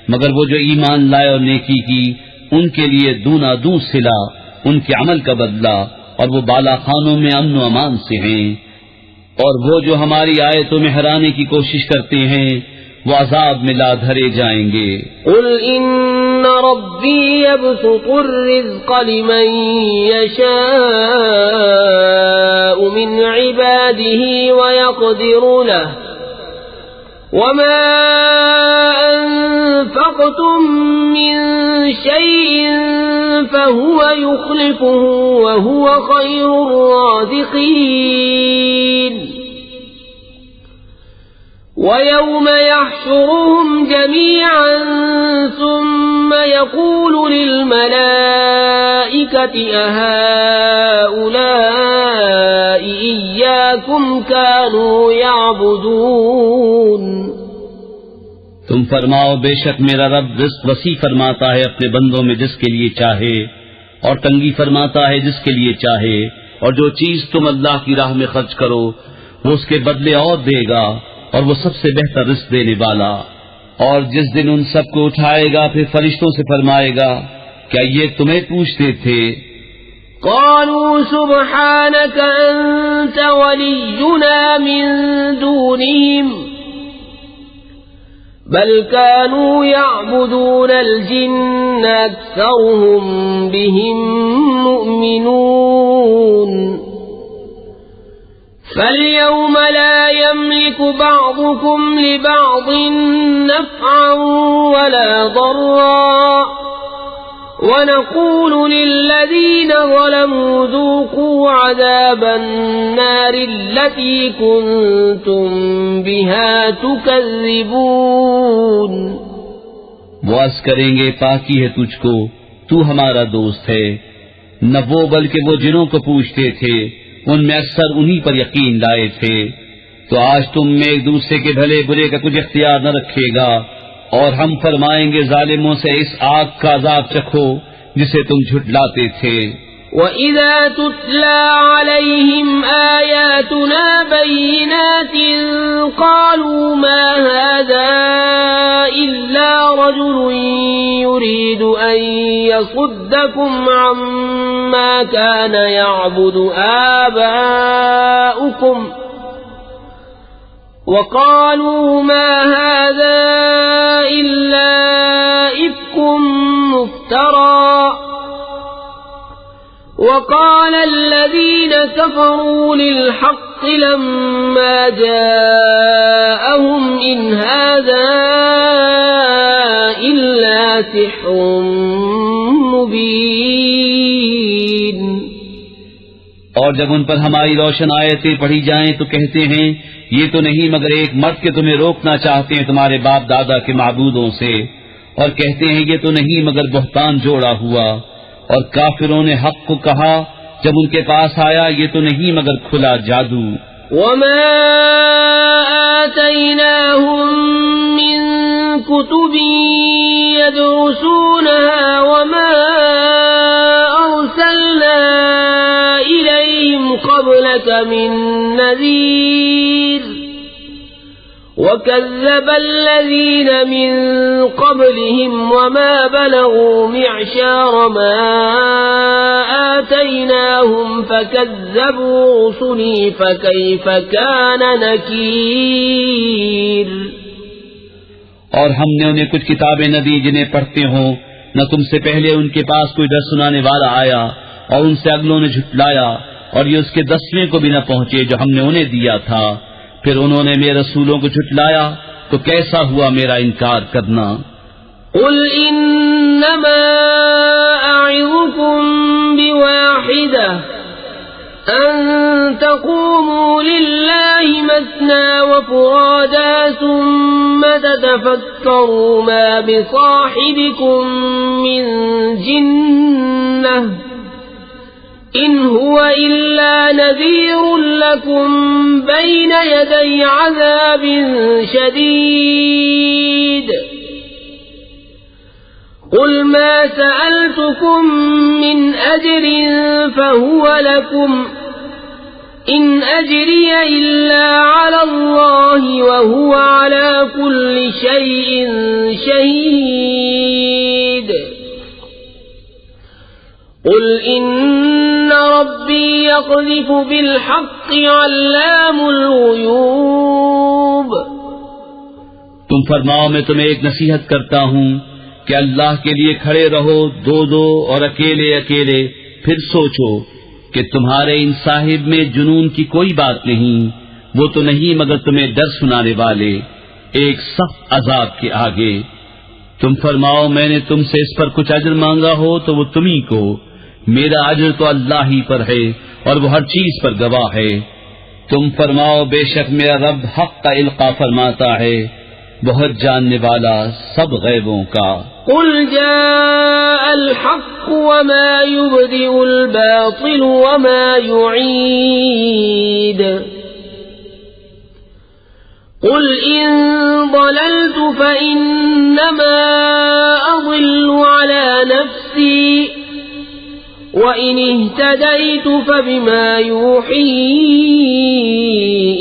مگر وہ جو ایمان لائے اور نیکی کی ان کے لیے دونا دو صلہ، ان کے عمل کا بدلہ، اور وہ بالا خانوں میں امن و امان سے ہیں. اور وہ جو ہماری آیتوں میں ہرانے کی کوشش کرتے ہیں وہ عذاب میں لا دھرے جائیں گے. قل ان ربی یبسط الرزق لمن یشاء من عباده ويقدر له وما انفقتم من شيء فهو يخلفه وهو خير الرازقين. ويوم يحشرهم جميعا ثم يقول للملائكة أهؤلاء إياكم كانوا يعبدون. تم فرماؤ بے شک میرا رب رزق وسیع فرماتا ہے اپنے بندوں میں جس کے لیے چاہے، اور تنگی فرماتا ہے جس کے لیے چاہے، اور جو چیز تم اللہ کی راہ میں خرچ کرو وہ اس کے بدلے اور دے گا، اور وہ سب سے بہتر رزق دینے والا. اور جس دن ان سب کو اٹھائے گا پھر فرشتوں سے فرمائے گا کیا یہ تمہیں پوچھتے تھے؟ قالوا سبحانك أنت ولينا من دونهم بل كانوا يعبدون الجن أكثرهم بهم مؤمنون. فاليوم لا يملك بعضكم لبعض نفعا ولا ضرا ونقول للذين ظلموا ذوقوا عذاب النار التي كنتم بها تكذبون. وہ عرض کریں گے پاکی ہے تجھ کو، تو ہمارا دوست ہے. نہ وہ بلکہ وہ جنوں کو پوچھتے تھے، ان میں اکثر انہی پر یقین لائے تھے. تو آج تم میں ایک دوسرے کے بھلے برے کا کچھ اختیار نہ رکھے گا، اور ہم فرمائیں گے ظالموں سے اس آگ کا عذاب چکھو جسے تم جھٹلاتے تھے. وَإِذَا تُتْلَى عَلَيْهِمْ آيَاتُنَا بَيِّنَاتٍ قَالُوا مَا هَذَا إِلَّا رَجُلٌ يُرِيدُ أَن يَصُدَّكُمْ عَمَّا كَانَ يَعْبُدُ آبَاؤُكُمْ وَقَالُوا مَا هَذَا إِلَّا إِفْكٌ مُفْتَرًى وقال الذين كفروا للحق لما جاءهم إن هذا إلا سحر مبين. اور جب ان پر ہماری روشن آیتیں پڑھی جائیں تو کہتے ہیں یہ تو نہیں مگر ایک مرد کے تمہیں روکنا چاہتے ہیں تمہارے باپ دادا کے معبودوں سے، اور کہتے ہیں یہ تو نہیں مگر بہتان جوڑا ہوا. اور کافروں نے حق کو کہا جب ان کے پاس آیا یہ تو نہیں مگر کھلا جادو. وما آتيناهم من كتب يدرسونها وما أرسلنا إليهم قبلك من نذير وكذب الذين من قبلهم وما بلغوا معشار ما آتيناهم فكذبوا رسلي فكيف كان نكير. اور ہم نے انہیں کچھ کتابیں نہ دی جنہیں پڑھتے ہوں، نہ تم سے پہلے ان کے پاس کوئی ڈر سنانے والا آیا، اور ان سے اگلوں نے جھٹلایا، اور یہ اس کے 10ویں کو بھی نہ پہنچے جو ہم نے انہیں دیا تھا. پھر انہوں نے میرے رسولوں کو جھٹلایا تو کیسا ہوا میرا انکار کرنا. قل انما اعظكم بواحدة ان تقوموا لله مثنى وفرادا ثم تتفكروا ما بصاحبكم من جنة إن هو إلا نذير لكم بين يدي عذاب شديد. قل ما سألتكم من أجر فهو لكم إن أجري إلا على الله وهو على كل شيء شهيد. قل إن ربي يقذف بالحق علام الغيوب. تم فرماؤ میں تمہیں ایک نصیحت کرتا ہوں کہ اللہ کے لیے کھڑے رہو دو دو اور اکیلے اکیلے، پھر سوچو کہ تمہارے ان صاحب میں جنون کی کوئی بات نہیں، وہ تو نہیں مگر تمہیں ڈر سنانے والے ایک سخت عذاب کے آگے. تم فرماؤ میں نے تم سے اس پر کچھ اجر مانگا ہو تو وہ تمہیں کو، میرا اجر تو اللہ ہی پر ہے اور وہ ہر چیز پر گواہ ہے. تم فرماؤ بے شک میرا رب حق کا القا فرماتا ہے، بہت جاننے والا سب غیبوں کا. قل جاء الحق وما يبدئ الباطل وما يعيد. قل إن ضللت فإنما أضل على نفسي وَإِنِ اهْتَدَيْتُ فَبِمَا يُوحِي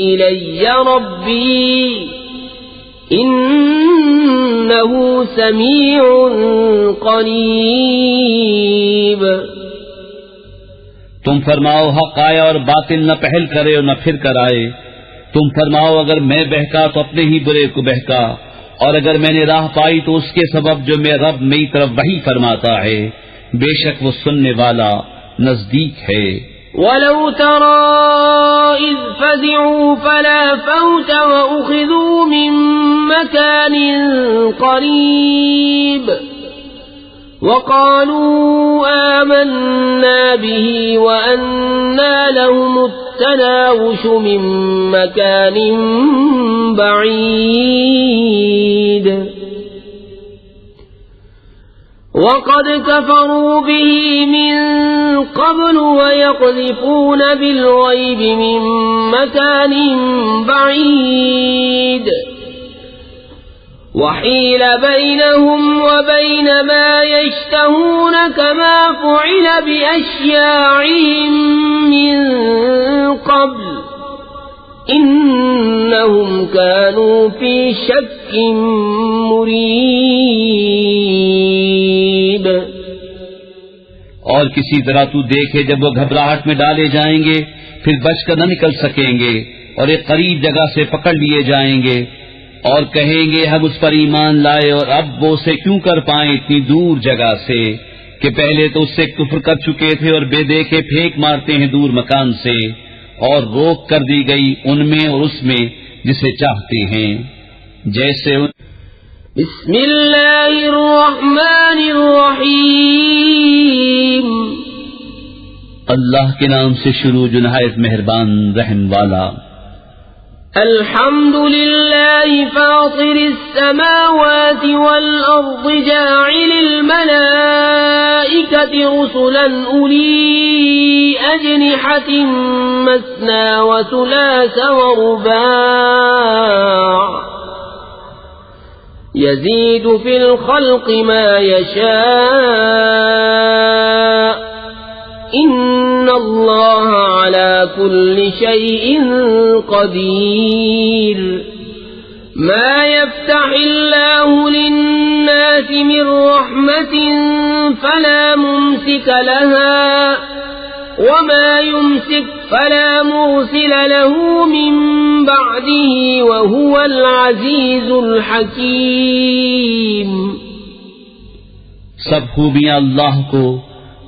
إِلَيَّ رَبِّي إِنَّهُ سَمِيعٌ قَرِيبٌ. تم فرماؤ حق آئے اور باطل نہ پہل کرے اور نہ پھر کر آئے. تم فرماؤ اگر میں بہکا تو اپنے ہی برے کو بہکا، اور اگر میں نے راہ پائی تو اس کے سبب جو میرا رب میری طرف وحی فرماتا ہے، بے شک وہ سننے والا نزدیک ہے. وَلَوْ تَرَى إِذْ فَزِعُوا فَلَا فَوْتَ وَأُخِذُوا مِنْ مَكَانٍ قَرِيبٍ وَقَالُوا آمَنَّا بِهِ وَأَنَّى لَهُمُ التَّنَاوُشُ مِنْ مَكَانٍ بَعِيدٍ وَقَدْ كَفَرُوا بِهِ مِنْ قَبْلُ وَيَقْذِفُونَ بِالْغَيْبِ مِنْ مَكَانٍ بَعِيدٍ وحيل بينهم وبين ما يشتهون كما فعل بأشياعهم من قبل إنهم كانوا في شك مريب. اور کسی طرح تو دیکھے جب وہ گھبراہٹ میں ڈالے جائیں گے پھر بچ کر نہ نکل سکیں گے اور ایک قریب جگہ سے پکڑ لیے جائیں گے اور کہیں گے ہم اس پر ایمان لائے اور اب وہ اسے کیوں کر پائیں اتنی دور جگہ سے کہ پہلے تو اس سے کفر کر چکے تھے اور بے دیکھے پھینک مارتے ہیں دور مکان سے اور روک کر دی گئی ان میں اور اس میں جسے چاہتے ہیں جیسے بسم اللہ الرحمن الرحیم. اللہ کے نام سے شروع جو نہایت مہربان رحم والا. الحمد للہ فاطر السماوات والارض جاعل الملائکة رسلا اولی اجنحة مثنى وثلاث ورباع يزيد في الخلق ما يشاء إن الله على كل شيء قدير. ما يفتح الله للناس من رحمة فلا ممسك لها وما يمسك فلا مرسل له من بعده وهو العزيز الحكيم. سب خوبیاں اللہ کو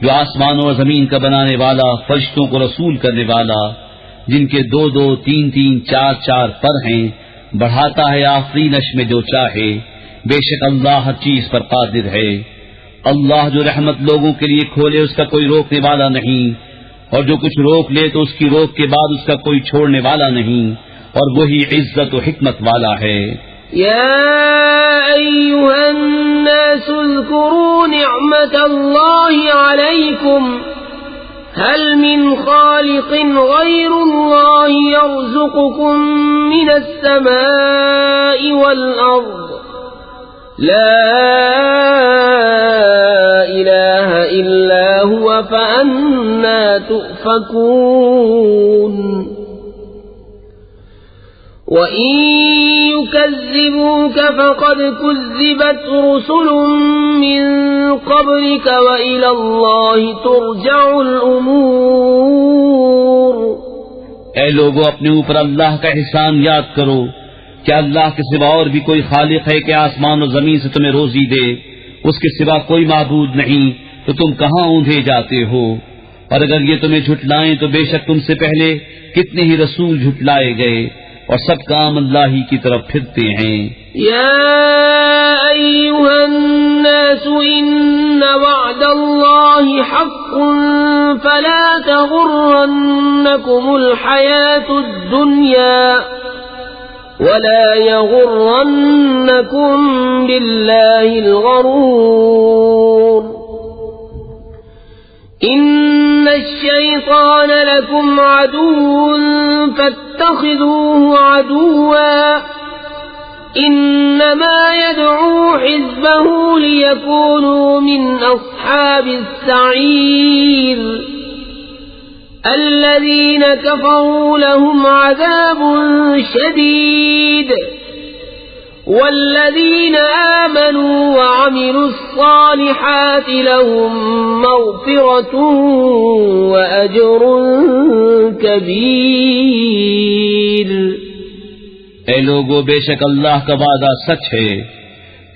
جو آسمان و زمین کا بنانے والا، فرشتوں کو رسول کرنے والا، جن کے دو دو تین تین چار چار پر ہیں، بڑھاتا ہے آفرینش میں جو چاہے. بے شک اللہ ہر چیز پر قادر ہے. اللہ جو رحمت لوگوں کے لیے کھولے اس کا کوئی روکنے والا نہیں، اور جو کچھ روک لے تو اس کی روک کے بعد اس کا کوئی چھوڑنے والا نہیں، اور وہی عزت و حکمت والا ہے. يا أيها الناس اذكروا نعمة الله عليكم هل من خالق غير الله يرزقكم من السماء والأرض لا إله إلا هو فأنى تؤفكون. وَإِن يُكَذِّبُوكَ فَقَدْ كُذِّبَتْ رُسُلٌ مِّن قَبْلِكَ وَإِلَى اللَّهِ تُرْجَعُ الْأُمُورُ. اے لوگو اپنے اوپر اللہ کا احسان یاد کرو. کیا اللہ کے سوا اور بھی کوئی خالق ہے کہ آسمان و زمین سے تمہیں روزی دے؟ اس کے سوا کوئی معبود نہیں، تو تم کہاں اوندھے جاتے ہو؟ اور اگر یہ تمہیں جھٹلائیں تو بے شک تم سے پہلے کتنے ہی رسول جھٹلائے گئے، اور سب کام اللہ ہی کی طرف پھرتے ہیں. یا ایھا الناس ان وعد اللہ حق فلا تغرنکم الحیاة الدنیا ولا یغرنکم باللہ الغرور. ان الشیطان لکم عدو فاتخذوه عدوا انما يدعو حزبه ليكونوا من اصحاب السعير. الذين كفروا لهم عذاب شديد والذين آمنوا وعملوا الصالحات لهم مغفرة وأجر كبير. اے لوگو بے شک اللہ کا وعدہ سچ ہے،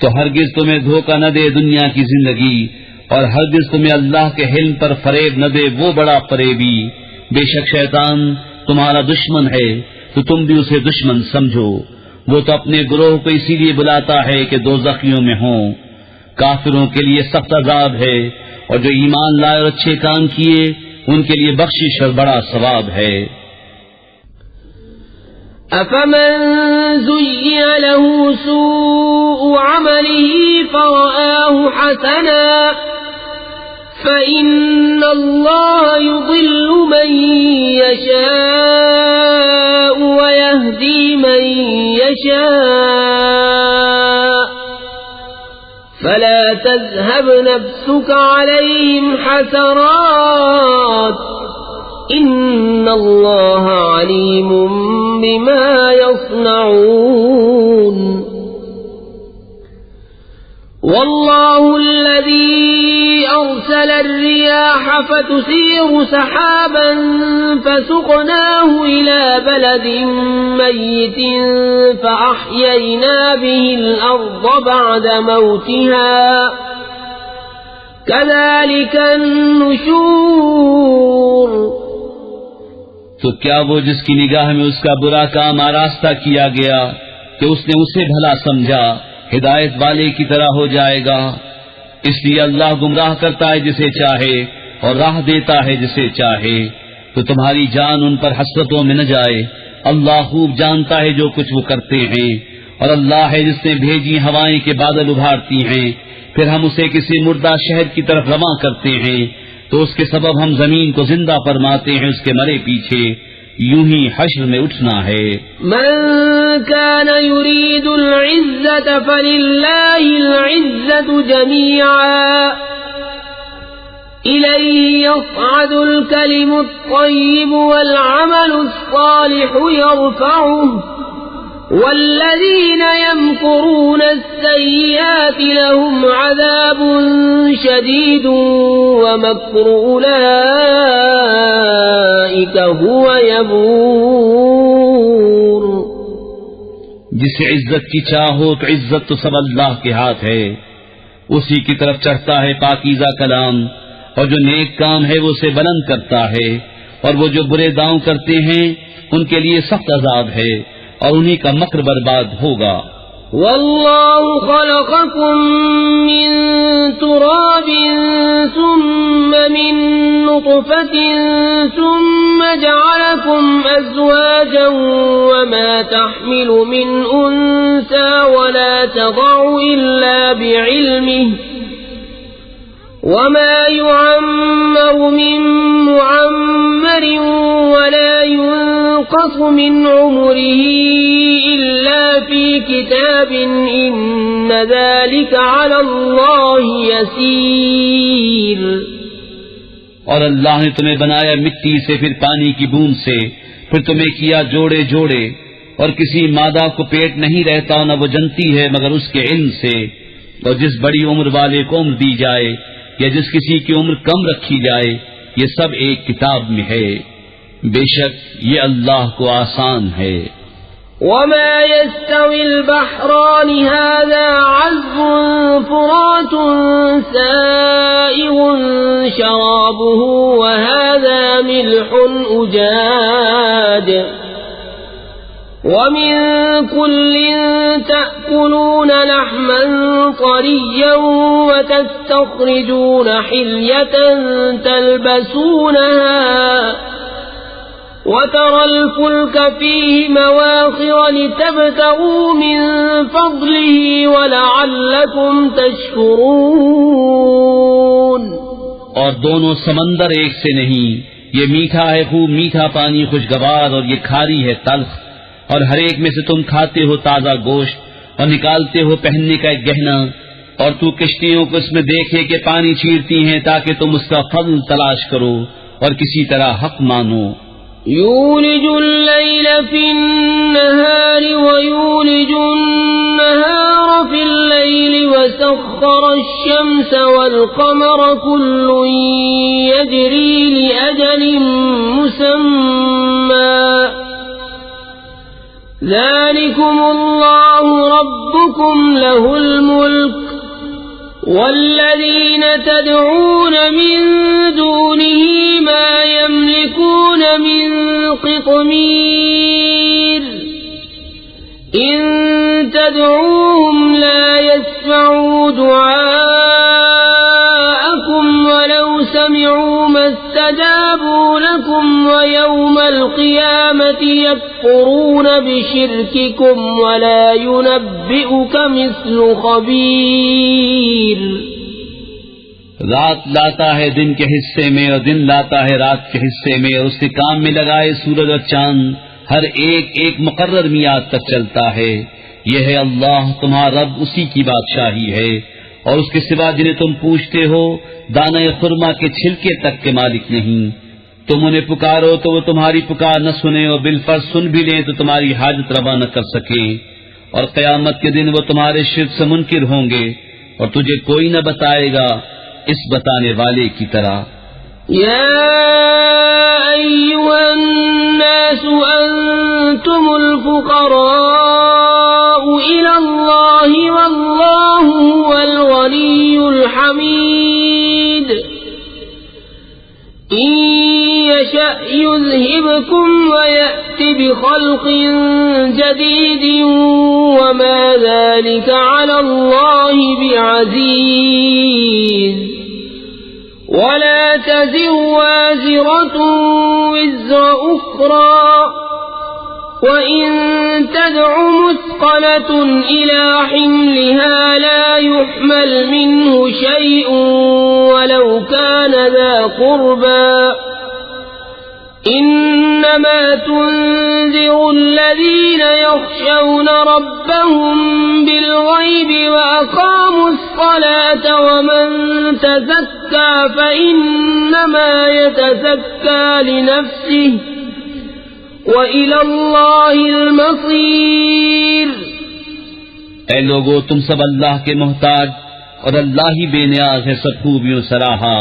تو ہرگز تمہیں دھوکہ نہ دے دنیا کی زندگی، اور ہرگز تمہیں اللہ کے حلم پر فریب نہ دے وہ بڑا فریبی. بے شک شیطان تمہارا دشمن ہے تو تم بھی اسے دشمن سمجھو. وہ تو اپنے گروہ کو اسی لیے بلاتا ہے کہ دوزخیوں میں ہوں. کافروں کے لیے سخت عذاب ہے، اور جو ایمان لائے اور اچھے کام کیے ان کے لیے بخشش اور بڑا ثواب ہے. أفمن زين له سوء عمله فرآه حسنا فإن الله يضل من يشاء ويهدي من يشاء تذهب نفسك عليهم حسرات إن الله عليم بما يصنعون والله الذي أرسل الرياح فتثير سحابا فسقناه إلى بلد ميت فأحيينا به الأرض بعد موتها كذلك النشور تو کیا وہ جس کی نگاہ میں اس کا برا کام آراستہ کیا گیا کہ اس نے اسے بھلا سمجھا ہدایت والے کی طرح ہو جائے گا؟ اس لیے اللہ گمراہ کرتا ہے جسے چاہے اور راہ دیتا ہے جسے چاہے، تو تمہاری جان ان پر حسرتوں میں نہ جائے، اللہ خوب جانتا ہے جو کچھ وہ کرتے ہیں، اور اللہ ہے جس نے بھیجی ہوائیں کے بادل ابھارتی ہیں، پھر ہم اسے کسی مردہ شہر کی طرف رواں کرتے ہیں تو اس کے سبب ہم زمین کو زندہ فرماتے ہیں اس کے مرے پیچھے، یوں ہی حشر میں اٹھنا ہے۔ من كان يريد العزة فلله العزة جميعا إليه يصعد الكلم الطيب والعمل الصالح يرفعه والذين يمكرون السيئات لهم عذاب شديد ومكر أولئك هو يبور۔ جسے عزت کی چاہو تو عزت تو سب اللہ کے ہاتھ ہے، اسی کی طرف چڑھتا ہے پاکیزہ کلام، اور جو نیک کام ہے وہ اسے بلند کرتا ہے، اور وہ جو برے داؤں کرتے ہیں ان کے لیے سخت عذاب ہے اور انہی کا مکر برباد ہوگا۔ والله خلقكم من تراب ثم من نطفة ثم جعلكم أزواجا وما تحمل من أنثى ولا تضع إلا بعلمه وما يعمر من معمر ولا ينقص من عمره إلا في كتاب إن ذلك على الله يسير۔ اور اللہ نے تمہیں بنایا مٹی سے، پھر پانی کی بوند سے، پھر تمہیں کیا جوڑے جوڑے، اور کسی مادہ کو پیٹ نہیں رہتا نہ وہ جنتی ہے مگر اس کے علم سے، اور جس بڑی عمر والے کو عمر دی جائے یا جس کسی کی عمر کم رکھی جائے، یہ سب ایک کتاب میں ہے، بے شک یہ اللہ کو آسان ہے۔ وما يستوي البحران هذا عذب فرات سائغ شرابه وهذا ملح أجاج ومن كل تأكلون لحما طريا وتستخرجون حلية تلبسونها وترى الفلك فيه مواخر لتبتغوا من فضله ولعلكم تشكرون۔ اور دونوں سمندر ایک سے نہیں، یہ میٹھا ہے خوب میٹھا پانی خوشگوار، اور یہ کھاری ہے تلخ، اور ہر ایک میں سے تم کھاتے ہو تازہ گوشت اور نکالتے ہو پہننے کا ایک گہنا، اور تو کشتیوں کو اس میں دیکھے کہ پانی چیرتی ہیں تاکہ تم اس کا فضل تلاش کرو اور کسی طرح حق مانو۔ يولج الليل في النهار ويولج النهار في الليل وسخر الشمس والقمر كل يجري لأجل مسمى ذلكم الله ربكم له الملك والذين تدعون من دونه ما يملكون من قطمير إن تدعوهم لا يسمعوا دعاءكم ولو سمعوا ما استجابوا لكم ويوم القيامة يكفرون بشرككم ولا ينبئك مثل خبير۔ رات لاتا ہے دن کے حصے میں اور دن لاتا ہے رات کے حصے میں، اور اس کے کام میں لگائے سورج اور چاند، ہر ایک ایک مقرر میعاد تک چلتا ہے۔ یہ ہے اللہ تمہارا رب، اسی کی بادشاہی ہے، اور اس کے سوا جنہیں تم پوچھتے ہو دانہ خرما کے چھلکے تک کے مالک نہیں. تم انہیں پکارو تو وہ تمہاری پکار نہ سنے، اور بالفرض سن بھی لیں تو تمہاری حاجت روا نہ کر سکیں. اور قیامت کے دن وہ تمہارے شرک سے منکر ہوں گے، اور تجھے کوئی نہ بتائے گا اس بتانے والے کی طرح. يا أيها الناس أنتم الفقراء إلى الله والله هو الغني الحميد. إن يشأ يذهبكم ويأت بخلق جديد وما ذلك على الله بعزيز. ولا تزر وازرة وزر أخرى وإن تدع مثقلة إلى حملها لا يحمل منه شيء ولو كان ذا قربى. إنما تنذر الذين يخشون ربهم بالغيب وأقاموا الصلاة ومن تزكى فإنما يتزكى لنفسه وإلى الله المصير. اے لوگو، تم سب اللہ کے محتاج اور اللہ ہی بے نیاز ہے سب خوبیوں سراہا.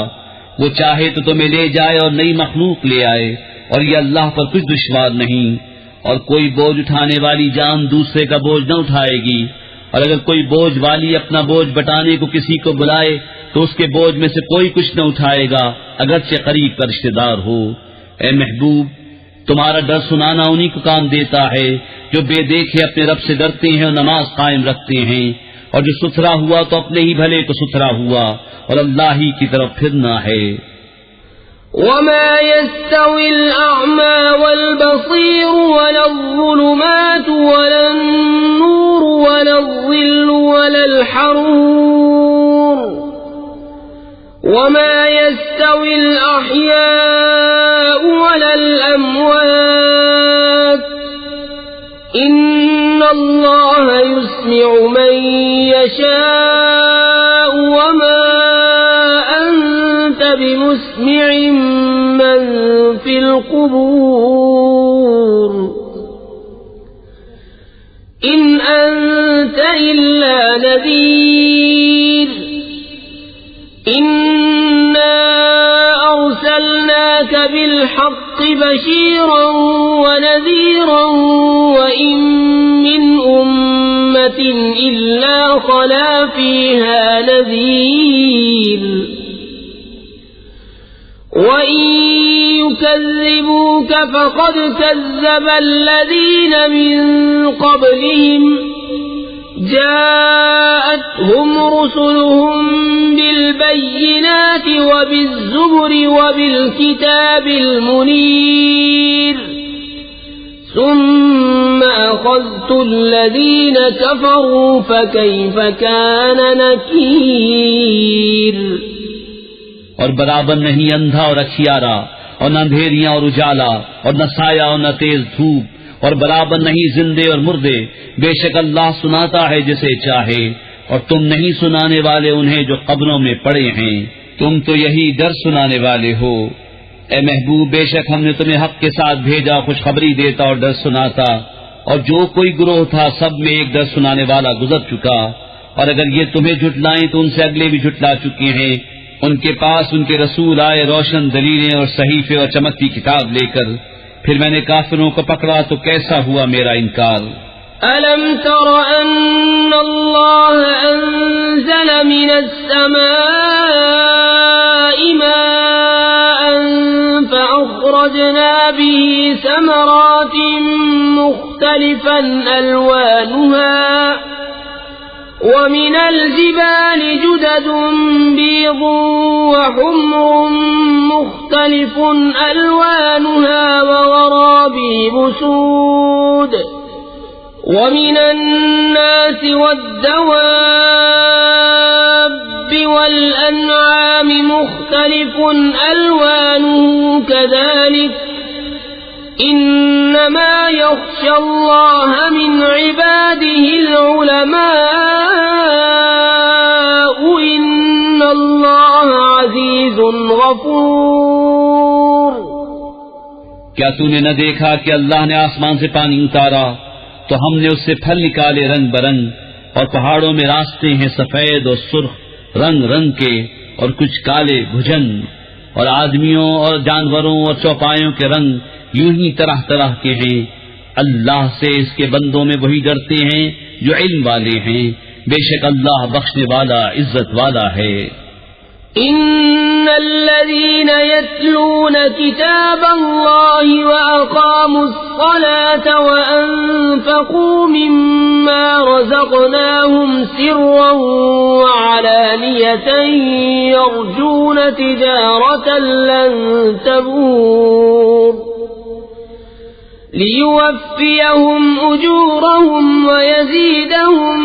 وہ چاہے تو تمہیں لے جائے اور نئی مخلوق لے آئے، اور یہ اللہ پر کچھ دشوار نہیں. اور کوئی بوجھ اٹھانے والی جان دوسرے کا بوجھ نہ اٹھائے گی، اور اگر کوئی بوجھ والی اپنا بوجھ بٹانے کو کسی کو بلائے تو اس کے بوجھ میں سے کوئی کچھ نہ اٹھائے گا اگرچہ قریب کا رشتہ دار ہو. اے محبوب، تمہارا ڈر سنانا انہی کو کام دیتا ہے جو بے دیکھے اپنے رب سے ڈرتے ہیں اور نماز قائم رکھتے ہیں، اور جو ستھرا ہوا تو اپنے ہی بھلے کو ستھرا ہوا، اور اللہ ہی کی طرف پھرنا ہے. وما يستوي الأعمى والبصير ولا الظلمات ولا النور ولا الظل ولا الحرور. وما يستوي الأحياء ولا الأموات. إن الله يسمع من يشاء وما أنت بمسمع من في القبور. إن أنت إلا نذير. إنا أرسلناك بالحق بشيرا ونذيرا وإن من أمة إلا خلا فيها نذير. وَإِن يُكَذِّبُوكَ فَقَدْ كَذَّبَ الَّذِينَ مِن قَبْلِهِمْ جَاءَتْهُمْ رُسُلُهُم بِالْبَيِّنَاتِ وَبِالزُّبُرِ وَبِالْكِتَابِ الْمُنِيرِ. ثُمَّ أَخَذْتُ الَّذِينَ كَفَرُوا فَكَيْفَ كَانَ نَكِيرِ. اور برابر نہیں اندھا اور اکھیارا، اور نہ اندھیریاں اور اجالا، اور نہ سایہ اور نہ تیز دھوپ، اور برابر نہیں زندے اور مردے. بے شک اللہ سناتا ہے جسے چاہے، اور تم نہیں سنانے والے انہیں جو قبروں میں پڑے ہیں. تم تو یہی ڈر سنانے والے ہو. اے محبوب، بے شک ہم نے تمہیں حق کے ساتھ بھیجا، خوشخبری دیتا اور ڈر سناتا، اور جو کوئی گروہ تھا سب میں ایک ڈر سنانے والا گزر چکا. اور اگر یہ تمہیں جھٹلائیں تو ان سے اگلے بھی جھٹلا چکے ہیں. ان کے پاس ان کے رسول آئے روشن دلیلیں اور صحیفے اور چمکتی کتاب لے کر، پھر میں نے کافروں کو پکڑا تو کیسا ہوا میرا انکار. أَلَمْ تَرَ أَنَّ اللَّهَ أَنزَلَ مِنَ السَّمَاءِ مَاءً فَأَخْرَجْنَا بِهِ ثَمَرَاتٍ مُخْتَلِفًا أَلْوَانُهَا وَمِنَ الْجِبَالِ جُدَدٌ بِيضٌ وَحُمْرٌ مُخْتَلِفٌ أَلْوَانُهَا وَغَرَابِيبُ سُودٌ. وَمِنَ النَّاسِ وَالدَّوَابِّ وَالْأَنْعَامِ مُخْتَلِفٌ أَلْوَانُهُ كَذَلِكَ إِنَّمَا يَخْشَى اللَّهَ مِنْ عِبَادِهِ الْعُلَمَاءُ عزيز غفور. کیا تو نے نہ دیکھا کہ اللہ نے آسمان سے پانی اتارا تو ہم نے اس سے پھل نکالے رنگ برنگ، اور پہاڑوں میں راستے ہیں سفید اور سرخ رنگ رنگ کے، اور کچھ کالے بھجن، اور آدمیوں اور جانوروں اور چوپایوں کے رنگ یوں ہی طرح طرح کے ہیں. اللہ سے اس کے بندوں میں وہی ڈرتے ہیں جو علم والے ہیں، بے شک اللہ بخشنے والا عزت والا ہے. إن الذين يتلون كتاب الله وأقاموا الصلاة وأنفقوا مما رزقناهم سرا وعلانية يرجون تجارة لن تبور ليوفيهم أجورهم ويزيدهم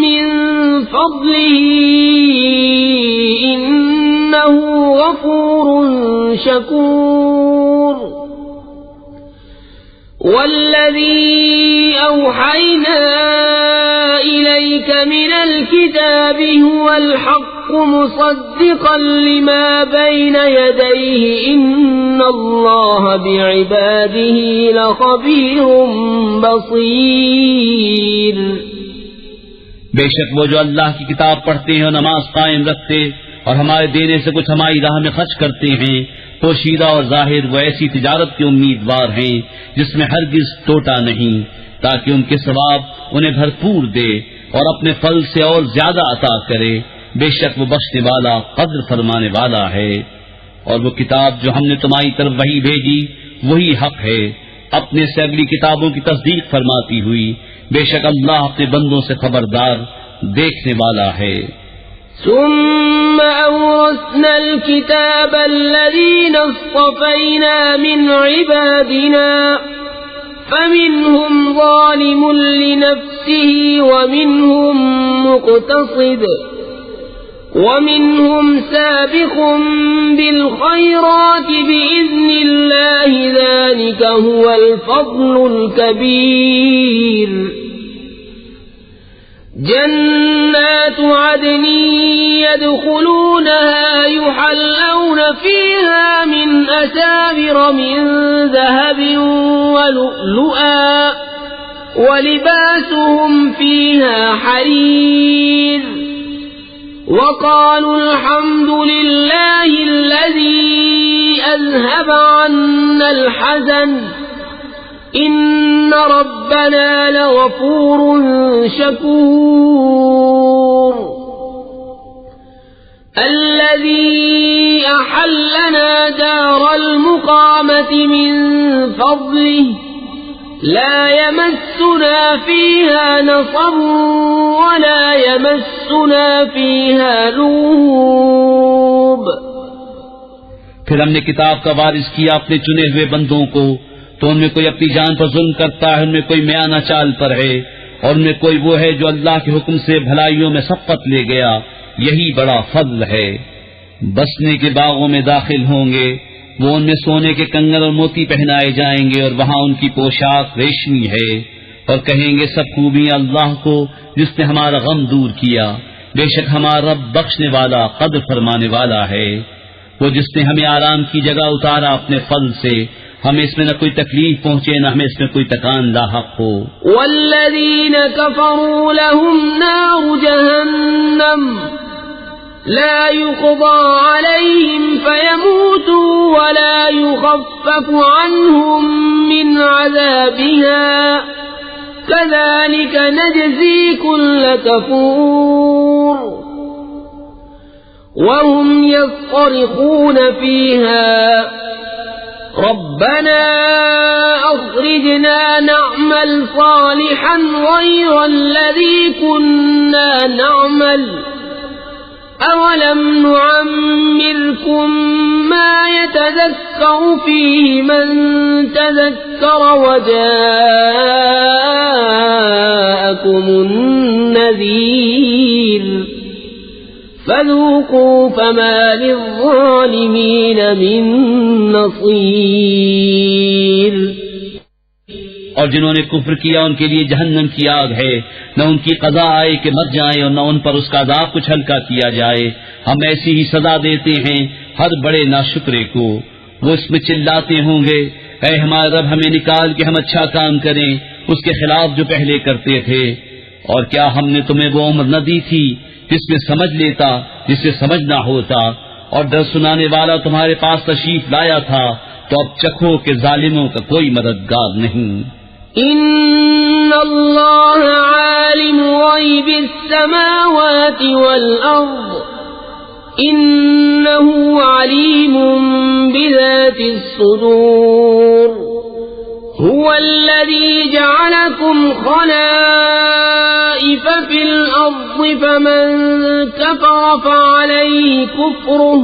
من فضله إنه غفور شكور. والذي أوحينا إليك من الكتاب هو الحق مصدقا لما بين يديه إن الله بعباده لخبير بصير. بے شک وہ جو اللہ کی کتاب پڑھتے ہیں اور نماز قائم رکھتے اور ہمارے دینے سے کچھ ہماری راہ میں خرچ کرتے ہیں، پوشیدہ اور ظاہر وہ ایسی تجارت کے امیدوار ہیں جس میں ہرگز ٹوٹا نہیں، تاکہ ان کے ثواب انہیں بھرپور دے اور اپنے فضل سے اور زیادہ عطا کرے. بے شک وہ بخشنے والا قدر فرمانے والا ہے. اور وہ کتاب جو ہم نے تمہاری طرف وہی بھیجی وہی حق ہے، اپنے سے اگلی کتابوں کی تصدیق فرماتی ہوئی. بے شک اللہ اپنے بندوں سے خبردار دیکھنے والا ہے. ثم أورثنا الكتاب الذين اصطفينا من عبادنا فمنهم ظالم لنفسه ومنهم مقتصد ومنهم سابق بالخيرات بإذن الله ذلك هو الفضل الكبير. جنات عدن يدخلونها يحلون فيها من أساور من ذهب ولؤلؤا ولباسهم فيها حرير. وقالوا الحمد لله الذي أذهب عنا الحزن إن ربنا لغفور شكور. الذي أحلنا دار المقامة من فضله لا يمسنا فيها نصب ولا يمسنا فيها لغوب. پھر ہم نے کتاب کا وارث کیا اپنے چنے ہوئے بندوں کو، تو ان میں کوئی اپنی جان پر ظلم کرتا ہے، ان میں کوئی میانہ چال پر ہے، اور ان میں کوئی وہ ہے جو اللہ کے حکم سے بھلائیوں میں سبقت لے گیا. یہی بڑا فضل ہے. بسنے کے باغوں میں داخل ہوں گے، وہ ان میں سونے کے کنگن اور موتی پہنائے جائیں گے، اور وہاں ان کی پوشاک ریشمی ہے، اور کہیں گے سب خوبیاں اللہ کو جس نے ہمارا غم دور کیا. بے شک ہمارا رب بخشنے والا قدر فرمانے والا ہے. وہ جس نے ہمیں آرام کی جگہ اتارا اپنے فضل سے، ہمیں اس میں نہ کوئی تکلیف پہنچے نہ ہمیں اس میں کوئی تکان لاحق ہو. والذین کفروا لهم نار جہنم لا يقضى عليهم فيموتوا ولا يخفف عنهم من عذابها كذلك نجزي كل كفور. وهم يصطرخون فيها ربنا أخرجنا نعمل صالحا غير الذي كنا نعمل أولم نعمركم ما يتذكر فيه من تذكر وجاءكم النذير فذوقوا فما للظالمين من نصير. اور جنہوں نے کفر کیا ان کے لیے جہنم کی آگ ہے، نہ ان کی قضا آئے کہ مر جائیں اور نہ ان پر اس کا عذاب کچھ ہلکا کیا جائے. ہم ایسی ہی سزا دیتے ہیں ہر بڑے ناشکرے کو وہ اس میں چلاتے ہوں گے، اے ہمارے رب ہمیں نکال کہ ہم اچھا کام کریں اس کے خلاف جو پہلے کرتے تھے، اور کیا ہم نے تمہیں وہ عمر نہ دی تھی جس میں سمجھ لیتا جس سے سمجھنا ہوتا، اور ڈر سنانے والا تمہارے پاس تشریف لایا تھا، تو اب چکھو کہ ظالموں کا کوئی مددگار نہیں۔ ان اللہ عالم غیب السماوات والارض انه علیم بذات الصدور هو الذي جعلكم خلائف في الارض فمن كفر فعليه كفره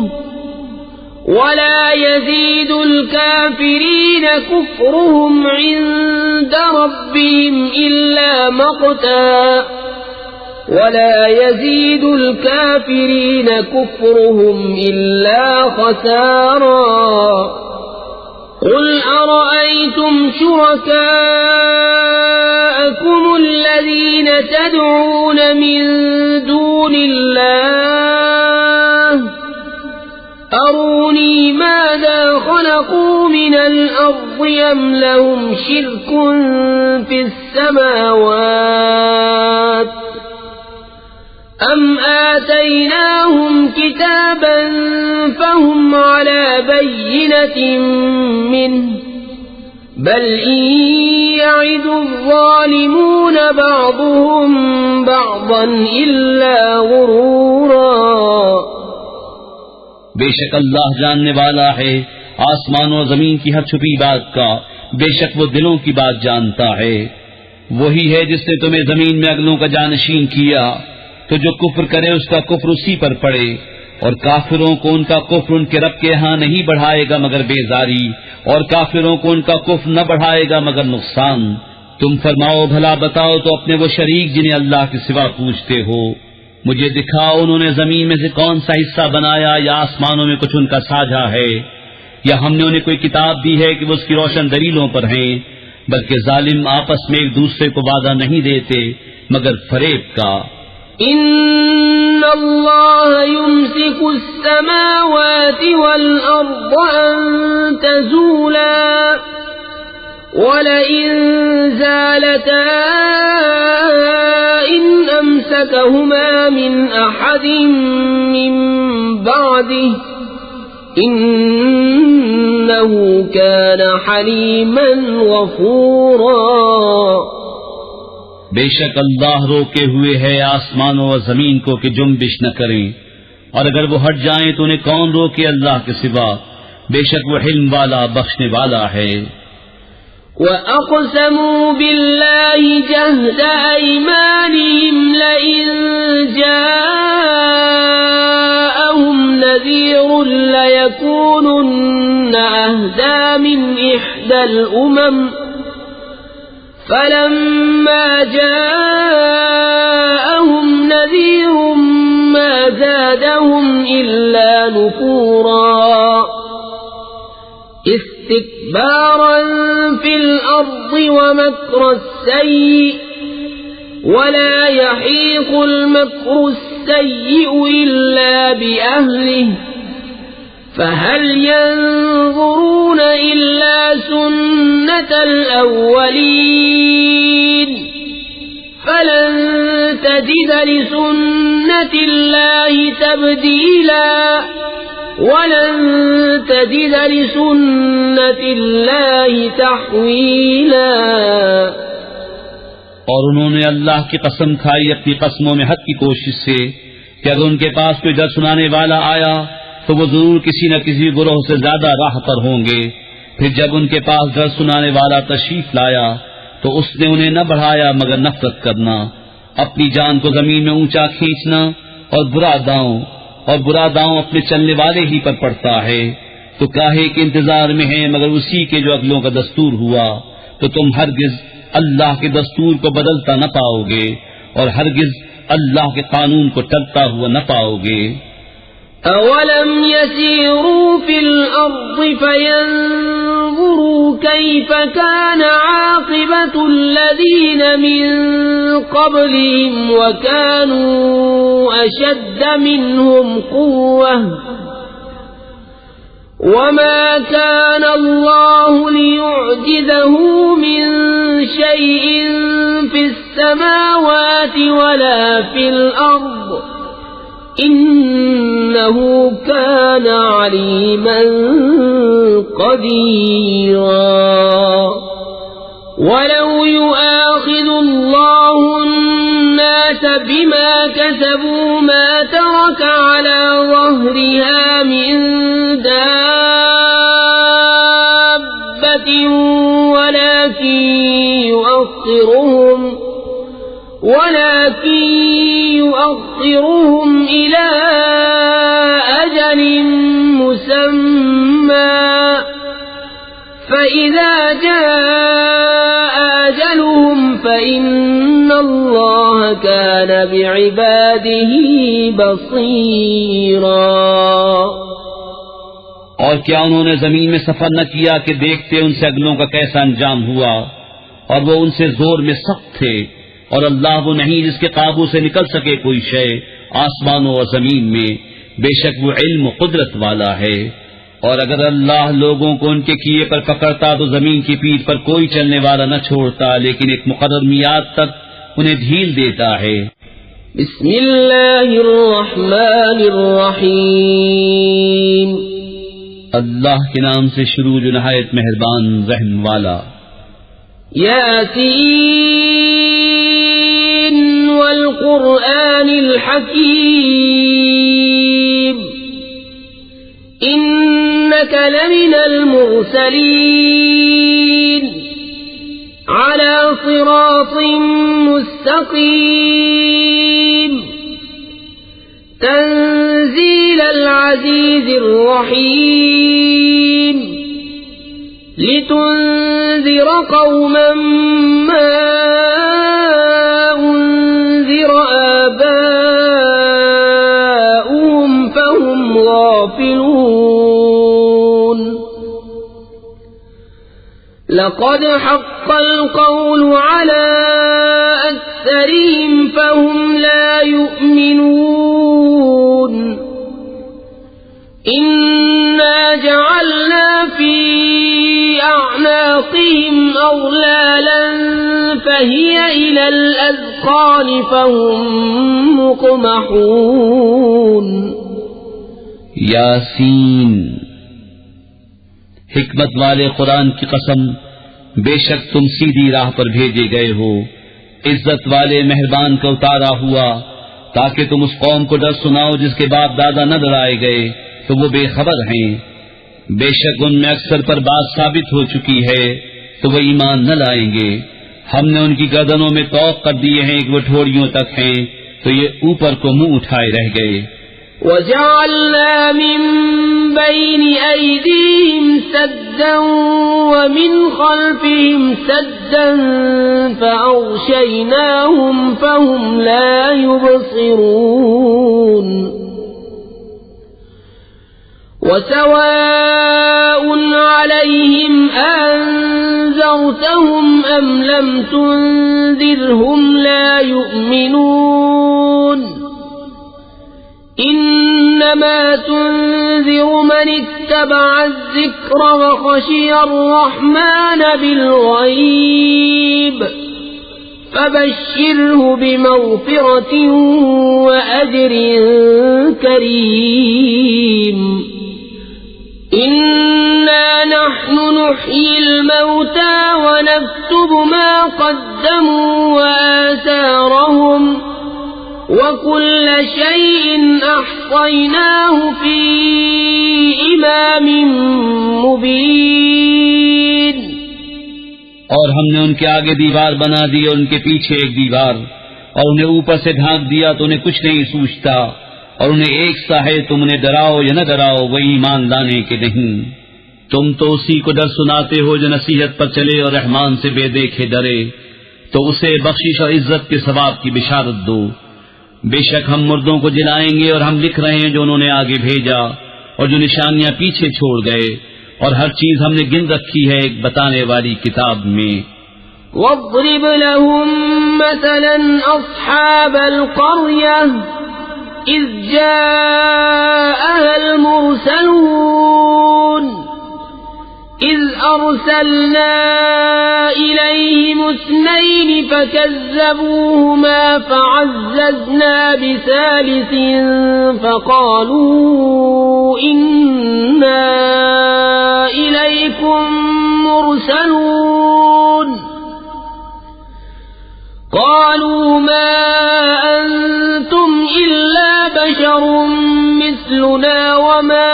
ولا يزيد الكافرين كفرهم عند ربهم إلا مقتا ولا يزيد الكافرين كفرهم إلا خسارا قل أرأيتم شركاءكم الذين تدعون من دون الله أروني ماذا خلقوا من الأرض أم لهم شرك في السماوات أم آتيناهم كتابا فهم على بينة منه بل إن يعد الظالمون بعضهم بعضا إلا غرورا۔ بے شک اللہ جاننے والا ہے آسمانوں اور زمین کی ہر چھپی بات کا، بے شک وہ دلوں کی بات جانتا ہے۔ وہی ہے جس نے تمہیں زمین میں اگلوں کا جانشین کیا، تو جو کفر کرے اس کا کفر اسی پر پڑے، اور کافروں کو ان کا کفر ان کے رب کے ہاں نہیں بڑھائے گا مگر بیزاری، اور کافروں کو ان کا کفر نہ بڑھائے گا مگر نقصان۔ تم فرماؤ بھلا بتاؤ تو اپنے وہ شریک جنہیں اللہ کے سوا پوچھتے ہو، مجھے دکھاؤ انہوں نے زمین میں سے کون سا حصہ بنایا، یا آسمانوں میں کچھ ان کا ساجھا ہے، یا ہم نے انہیں کوئی کتاب دی ہے کہ وہ اس کی روشن دلیلوں پر ہیں، بلکہ ظالم آپس میں ایک دوسرے کو وعدہ نہیں دیتے مگر فریب کا۔ ان اللہ یمسک السماوات والارض ان تزولا وَلَئِن زَالَتَا إِنْ أَمْسَكَهُمَا مِنْ أَحَدٍ مِّن بَعْدِهِ إِنَّهُ كَانَ حَلِيمًا غَفُورًا۔ بے شک اللہ روکے ہوئے ہے آسمانوں اور زمین کو کہ جنبش نہ کریں، اور اگر وہ ہٹ جائیں تو انہیں کون روکے اللہ کے سوا، بے شک وہ حلم والا بخشنے والا ہے۔ وَأَقْسَمُوا بِاللَّهِ جَهْدَ أَيْمَانِهِمْ لَئِن جَاءَهُمْ نَذِيرٌ لَيَكُونُنَّ أَهْدَىٰ مِنْ إِحْدَى الْأُمَمِ فَلَمَّا جَاءَهُمْ نَذِيرٌ مَا زَادَهُمْ إِلَّا نُفُورًا استكبارا في الأرض ومكر السيء ولا يحيق المكر السيء إلا بأهله فهل ينظرون إلا سنة الأولين فلن تجد لسنة الله تبديلا وَلَن تَجِدَ لِسُنَّةِ اللَّهِ تَحْوِيلًا۔ اور انہوں نے اللہ کی قسم کھائی اپنی قسموں میں حد کی کوشش سے کہ اگر ان کے پاس کوئی ڈر سنانے والا آیا تو وہ ضرور کسی نہ کسی گروہ سے زیادہ راہ پر ہوں گے۔ پھر جب ان کے پاس ڈر سنانے والا تشریف لایا تو اس نے انہیں نہ بڑھایا مگر نفرت کرنا، اپنی جان کو زمین میں اونچا کھینچنا، اور برا داؤں اپنے چلنے والے ہی پر پڑتا ہے۔ تو کاہے کے انتظار میں ہیں مگر اسی کے جو اگلوں کا دستور ہوا، تو تم ہرگز اللہ کے دستور کو بدلتا نہ پاؤ گے اور ہرگز اللہ کے قانون کو ٹلتا ہوا نہ پاؤ گے۔ اولم يسيروا في الارض فينظروا كيف كان عاقبة الذين من قبلهم وكانوا اشد منهم قوة وما كان الله ليعجزه من شيء في السماوات ولا في الأرض إنه كان عليما قديرا ولو يؤاخذ الله الناس بما كسبوا ما ترك على ظهرها من دابة ولكن يؤخرهم إلى أجل مسمى فإذا جاء أجلهم فإن الله كان بعباده بصيرا اور کیا انہوں نے زمین میں سفر نہ کیا کہ دیکھتے ان سے اگلوں کا کیسا انجام ہوا، اور وہ ان سے زور میں سخت تھے، اور اللہ وہ نہیں جس کے قابو سے نکل سکے کوئی شے آسمانوں اور زمین میں، بے شک وہ علم و قدرت والا ہے۔ اور اگر اللہ لوگوں کو ان کے کیے پر پکڑتا تو زمین کی پیٹھ پر کوئی چلنے والا نہ چھوڑتا، لیکن ایک مقرر میعاد تک انہیں ڈھیل دیتا ہے۔ بسم اللہ الرحمن الرحیم، اللہ کے نام سے شروع جو نہایت مہربان رحم والا۔ یاسین والقرآن الحکیم إنك لمن المرسلين على صراط مستقيم تنزيل العزيز الرحيم لتنذر قوما ما أنذر آباؤهم فهم غافلون لقد حق القول على أكثرهم فهم لا يؤمنون إنا جعلنا في أعناقهم أغلالا فهي إلى الأذقان فهم مقمحون یاسین، حکمت والے قرآن کی قسم، بے شک تم سیدھی راہ پر بھیجے گئے ہو، عزت والے مہربان کا اتارا ہوا، تاکہ تم اس قوم کو ڈر سناؤ جس کے باپ دادا نہ ڈرائے گئے تو وہ بے خبر ہیں۔ بے شک ان میں اکثر پر بات ثابت ہو چکی ہے تو وہ ایمان نہ لائیں گے۔ ہم نے ان کی گردنوں میں طوق کر دیے ہیں کہ وہ ٹھوڑیوں تک ہیں، تو یہ اوپر کو منہ اٹھائے رہ گئے۔ وَجَعَلْنَا مِن بَيْنِ أَيْدِيهِمْ سَدًّا وَمِنْ خَلْفِهِمْ سَدًّا فَأَغْشَيْنَاهُمْ فَهُمْ لَا يُبْصِرُونَ وَسَوَاءٌ عَلَيْهِمْ أَنذَرْتَهُمْ أَمْ لَمْ تُنذِرْهُمْ لَا يُؤْمِنُونَ إنما تنذر من اتبع الذكر وخشي الرحمن بالغيب فبشره بمغفرة وأجر كريم إنا نحن نحيي الموتى ونكتب ما قدموا وآثارهم وَكُلَّ شَيْءٍ أَحْصَيْنَاهُ فِي إِمَامٍ مُبِينٍ۔ اور ہم نے ان کے آگے دیوار بنا دی اور ان کے پیچھے ایک دیوار، اور انہیں اوپر سے ڈھانک دیا تو انہیں کچھ نہیں سوچتا، اور انہیں ایک سا ہے تم انہیں ڈراؤ یا نہ ڈراؤ وہ ایمان لانے کے نہیں۔ تم تو اسی کو ڈر سناتے ہو جو نصیحت پر چلے اور رحمان سے بے دیکھے ڈرے، تو اسے بخشش اور عزت کے ثواب کی بشارت دو۔ بے شک ہم مردوں کو جلائیں گے اور ہم لکھ رہے ہیں جو انہوں نے آگے بھیجا اور جو نشانیاں پیچھے چھوڑ گئے، اور ہر چیز ہم نے گن رکھی ہے ایک بتانے والی کتاب میں۔ وَاضْرِبْ لَهُم مَّثَلًا أَصْحَابَ الْقَرْيَةِ إذ جاءها المرسلون إذ أرسلنا إليهم 2 فكذبوهما فعززنا بثالث فقالوا إنا إليكم مرسلون قالوا ما أنتم إلا بشر مثلنا وما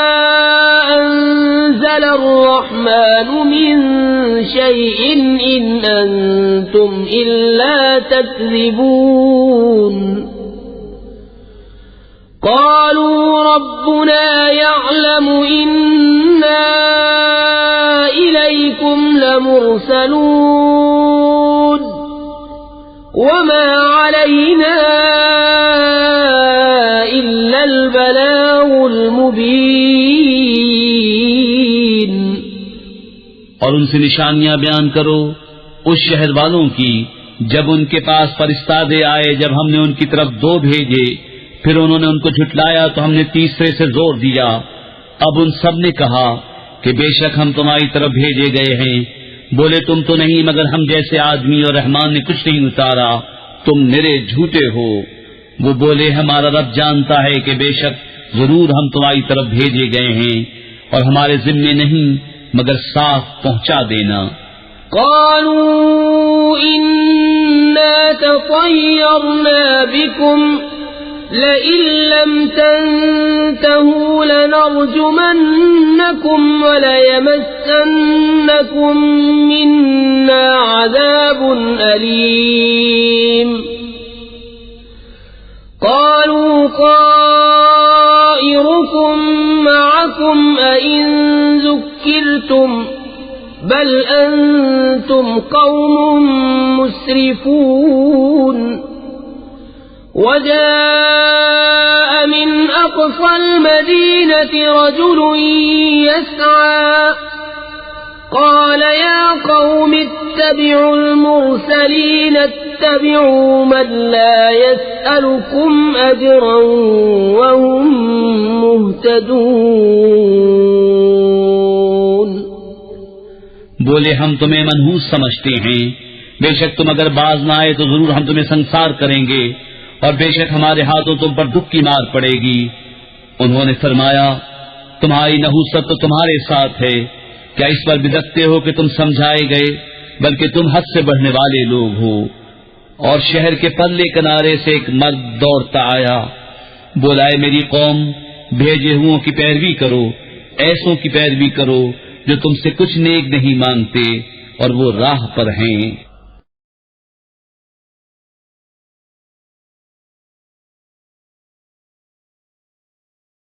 أنزل الرحمن من شيء إن أنتم إلا تكذبون قالوا ربنا يعلم إنا إليكم لمرسلون وما علينا إلا البلاغ المبين اور ان سے نشانیاں بیان کرو اس شہر والوں کی جب ان کے پاس فرستادے آئے، جب ہم نے ان کی طرف 2 بھیجے، پھر انہوں نے ان کو جھٹلایا تو ہم نے تیسرے سے زور دیا۔ اب ان سب نے کہا کہ بے شک ہم تمہاری طرف بھیجے گئے ہیں۔ بولے تم تو نہیں مگر ہم جیسے آدمی، اور رحمان نے کچھ نہیں اتارا، تم میرے جھوٹے ہو۔ وہ بولے ہمارا رب جانتا ہے کہ بے شک ضرور ہم تمہاری طرف بھیجے گئے ہیں، اور ہمارے ذمے نہیں مگر صاف پہنچا دینا۔ قالوا إنا تطيرنا بكم لئن لم تنتهوا لنرجمنكم وليمسنكم منا عذاب أليم قالوا طائركم معكم أئن ذكرتم بل أنتم قوم مسرفون وجاء من أقصى المدينة رجل يسعى قال يا قوم اتبعوا المرسلين اتبعوا من لا يسألكم أجرا وهم مهتدون بولے ہم تمہیں منحوس سمجھتے ہیں، بے شک تم اگر باز نہ آئے تو ضرور ہم تمہیں سنسار کریں گے، اور بے شک ہمارے ہاتھوں تم پر دکھ کی مار پڑے گی۔ انہوں نے فرمایا تمہاری نحوست تو تمہارے ساتھ ہے، کیا اس پر بدکتے ہو کہ تم سمجھائے گئے؟ بلکہ تم حد سے بڑھنے والے لوگ ہو۔ اور شہر کے پرلے کنارے سے ایک مرد دوڑتا آیا، بولا اے میری قوم، بھیجے ہوں کی پیروی کرو، ایسوں کی پیروی کرو جو تم سے کچھ نیک نہیں مانگتے اور وہ راہ پر ہیں۔